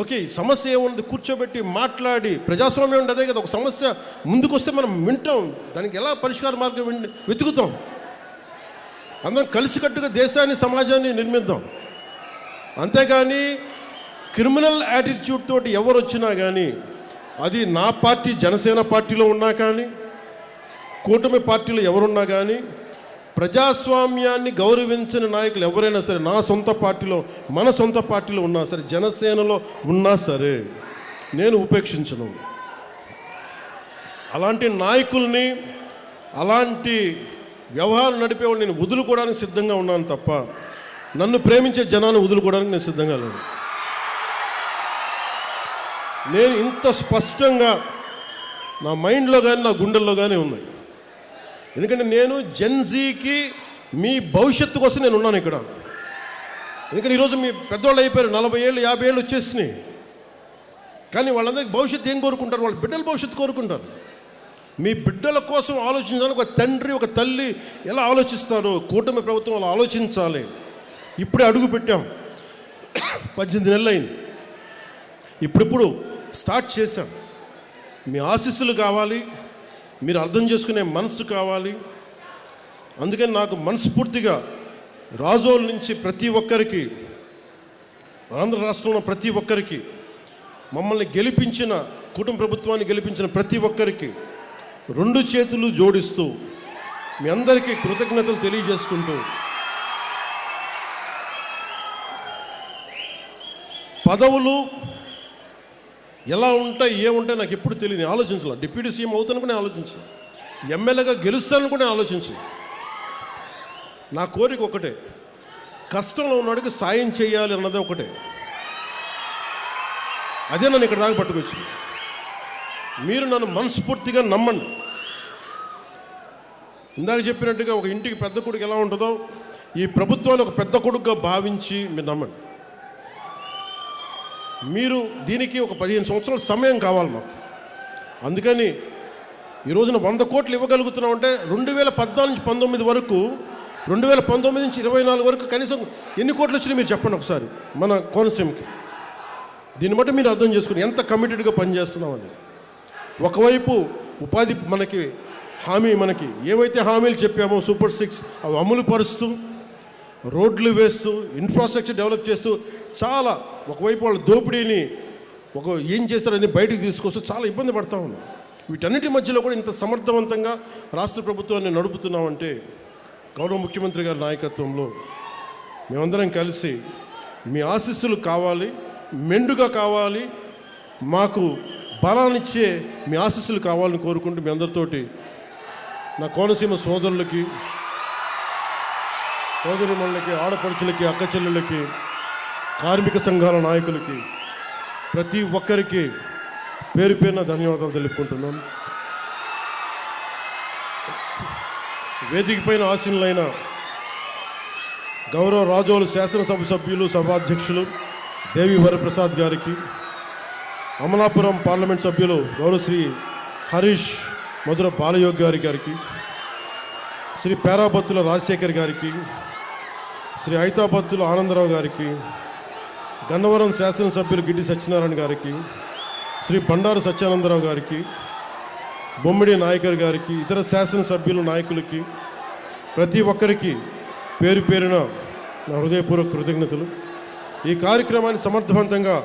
ఓకే, సమస్య ఏముంది కూర్చోబెట్టి మాట్లాడి, ప్రజాస్వామ్యం అంటే అదే కదా. ఒక సమస్య ముందుకు వస్తే మనం వింటాం, దానికి ఎలా పరిష్కార మార్గం వెతుకుతాం. అందరం కలిసికట్టుగా దేశాన్ని, సమాజాన్ని నిర్మిద్దాం. అంతేగాని క్రిమినల్ యాటిట్యూడ్ తోటి ఎవరు వచ్చినా కానీ, అది నా పార్టీ జనసేన పార్టీలో ఉన్నా కానీ, కూటమి పార్టీలో ఎవరున్నా కానీ, ప్రజాస్వామ్యాన్ని గౌరవించిన నాయకులు ఎవరైనా సరే, నా సొంత పార్టీలో, మన సొంత పార్టీలో ఉన్నా సరే, జనసేనలో ఉన్నా సరే, నేను ఉపేక్షించను. అలాంటి నాయకుల్ని, అలాంటి వ్యవహారం నడిపేవాళ్ళు నేను వదులుకోవడానికి సిద్ధంగా ఉన్నాను తప్ప, నన్ను ప్రేమించే జనాన్ని వదులుకోవడానికి నేను సిద్ధంగా లేను. నేను ఇంత స్పష్టంగా నా మైండ్లో కానీ నా గుండెల్లో కానీ ఉన్నాయి. ఎందుకంటే నేను జెన్జీకి మీ భవిష్యత్తు కోసం నేను ఉన్నాను ఇక్కడ. ఎందుకంటే ఈరోజు మీ పెద్దవాళ్ళు అయిపోయారు, 40 ఏళ్ళు 50 ఏళ్ళు వచ్చేసినాయి. కానీ వాళ్ళందరికీ భవిష్యత్తు ఏం కోరుకుంటారు? వాళ్ళ బిడ్డల భవిష్యత్తు కోరుకుంటారు. మీ బిడ్డల కోసం ఆలోచించడానికి ఒక తండ్రి, ఒక తల్లి ఎలా ఆలోచిస్తారో కూటమి ప్రభుత్వం అలా ఆలోచించాలి. ఇప్పుడే అడుగు పెట్టాం, 18 నెలలు అయింది. ఇప్పుడు స్టార్ట్ చేశాం. మీ ఆశీస్సులు కావాలి, మీరు అర్థం చేసుకునే మనసు కావాలి. అందుకని నాకు మనస్ఫూర్తిగా రాజోల్ నుంచి ప్రతి ఒక్కరికి, ఆంధ్ర రాష్ట్రంలో ప్రతి ఒక్కరికి, మమ్మల్ని గెలిపించిన, కుటుంబ ప్రభుత్వాన్ని గెలిపించిన ప్రతి ఒక్కరికి 2 చేతులు జోడిస్తూ మీ అందరికీ కృతజ్ఞతలు తెలియజేసుకుంటూ, పదవులు ఎలా ఉంటాయి ఏముంటాయి నాకు ఎప్పుడు తెలియదు, ఆలోచించాలి. డిప్యూటీ సీఎం అవుతాను కూడా ఆలోచించాలి, ఎమ్మెల్యేగా గెలుస్తాను కూడా ఆలోచించాలి. నా కోరిక ఒకటే, కష్టంలో ఉన్నవాడికి సాయం చేయాలి అన్నదే ఒకటే. అదే నన్ను ఇక్కడ దాకా పట్టుకొచ్చింది. మీరు నన్ను మనస్ఫూర్తిగా నమ్మండి. ఇందాక చెప్పినట్టుగా ఒక ఇంటికి పెద్ద కొడుకు ఎలా ఉంటుందో, ఈ ప్రభుత్వాన్ని ఒక పెద్ద కొడుకుగా భావించి మీరు నమ్మండి. మీరు దీనికి ఒక 15 సంవత్సరాల సమయం కావాలి మాకు. అందుకని ఈ రోజున 100 కోట్లు ఇవ్వగలుగుతున్నామంటే 2014 నుంచి 19 వరకు, 2019 నుంచి 24 వరకు కనీసం ఎన్ని కోట్లు వచ్చినాయి మీరు చెప్పండి ఒకసారి మన కోనసీమకి. దీన్ని బట్టి మీరు అర్థం చేసుకుని ఎంత కమిటెడ్గా పనిచేస్తున్నామని. ఒకవైపు ఉపాధి మనకి ఏవైతే హామీలు చెప్పామో సూపర్ 6 అవి అమలు పరుస్తూ, రోడ్లు వేస్తూ, ఇన్ఫ్రాస్ట్రక్చర్ డెవలప్ చేస్తూ, చాలా ఒకవైపు వాళ్ళ దోపిడీని ఏం చేశారని బయటకు తీసుకొస్తూ చాలా ఇబ్బంది పడతా ఉన్నాం. వీటన్నిటి మధ్యలో కూడా ఇంత సమర్థవంతంగా రాష్ట్ర ప్రభుత్వాన్ని నడుపుతున్నామంటే గౌరవ ముఖ్యమంత్రి గారి నాయకత్వంలో మేమందరం కలిసి మీ ఆశీస్సులు కావాలి, మెండుగా కావాలి, మాకు బలాన్నిచ్చే మీ ఆశీస్సులు కావాలని కోరుకుంటూ మీ అందరితోటి నా కోనసీమ సోదరులకి, సోదరిమణులకి, ఆడపడుచులకి, అక్క చెల్లెళ్ళకి, కార్మిక సంఘాల నాయకులకి, ప్రతి ఒక్కరికి పేరు పేరున ధన్యవాదాలు తెలుపుకుంటున్నాను. వేదిక పైన ఆసీనులైన గౌరవ రాజోలు శాసనసభ సభ్యులు, సభాధ్యక్షులు దేవి వరప్రసాద్ గారికి, అమలాపురం పార్లమెంట్ సభ్యులు గౌరవ శ్రీ హరీష్ మధుర బాలయోగ్ గారికి, శ్రీ పేరాబత్తుల రాజశేఖర్ గారికి, శ్రీ ఐతాబత్తుల ఆనందరావు గారికి, గన్నవరం శాసనసభ్యులు గిడ్డి సత్యనారాయణ గారికి, శ్రీ బండారు సత్యానందరావు గారికి, బొమ్మిడి నాయకర్ గారికి, ఇతర శాసనసభ్యులు నాయకులకి, ప్రతి ఒక్కరికి పేరు పేరున నా హృదయపూర్వక కృతజ్ఞతలు. ఈ కార్యక్రమాన్ని సమర్థవంతంగా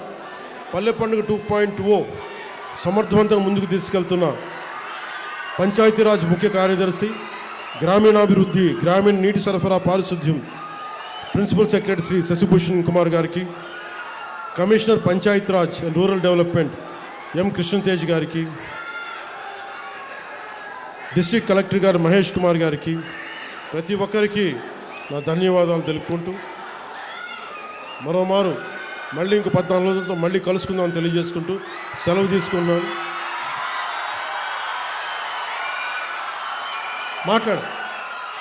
పల్లె పండుగ 2.0 సమర్థవంతంగా ముందుకు తీసుకెళ్తున్న పంచాయతీరాజ్ ముఖ్య కార్యదర్శి, గ్రామీణాభివృద్ధి, గ్రామీణ నీటి సరఫరా, పారిశుద్ధ్యం ప్రిన్సిపల్ సెక్రటరీ శ్రీ శశిభూషణ్ కుమార్ గారికి, commissioner Panchayati Raj and rural development M Krishnatej గారికి, డిస్ట్రిక్ట్ కలెక్టర్ గారు మహేష్ కుమార్ గారికి, ప్రతి ఒక్కరికి నా ధన్యవాదాలు తెలుపుకుంటూ మరోమారు మళ్ళీ ఇంకో 14 రోజులతో మళ్ళీ కలుసుకుందామని తెలియజేసుకుంటూ సెలవు తీసుకున్నాను.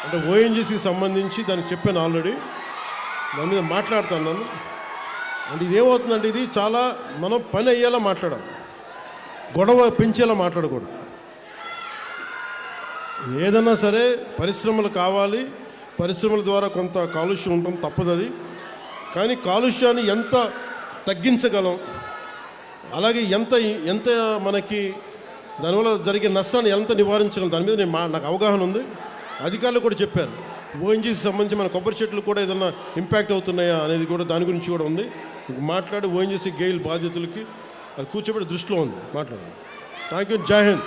అంటే ఓఎన్జీసీకి సంబంధించి దానికి చెప్పాను ఆల్రెడీ, దాని మీద మాట్లాడుతున్నాను. అంటే ఇదేమవుతుందంటే ఇది చాలా మనం పని అయ్యేలా మాట్లాడాలి, గొడవ పెంచేలా మాట్లాడకూడదు. ఏదన్నా సరే పరిశ్రమలు కావాలి, పరిశ్రమల ద్వారా కొంత కాలుష్యం ఉండడం తప్పదు అది. కానీ కాలుష్యాన్ని ఎంత తగ్గించగలం, అలాగే ఎంత మనకి దానివల్ల జరిగే నష్టాన్ని ఎంత నివారించగలం, దాని మీద నాకు అవగాహన ఉంది. అధికారులు కూడా చెప్పారు, ఓఎన్జీసీ సంబంధించి మన కొబ్బరి చెట్లు కూడా ఏదన్నా ఇంపాక్ట్ అవుతున్నాయా అనేది కూడా దాని గురించి కూడా ఉంది. మాట్లాడి ఓఎన్జీసీ గెయిల్ బాధ్యతలకి అది కూర్చోబెట్టి దృష్టిలో ఉంది మాట్లాడాలి. Thank you. జై హింద్.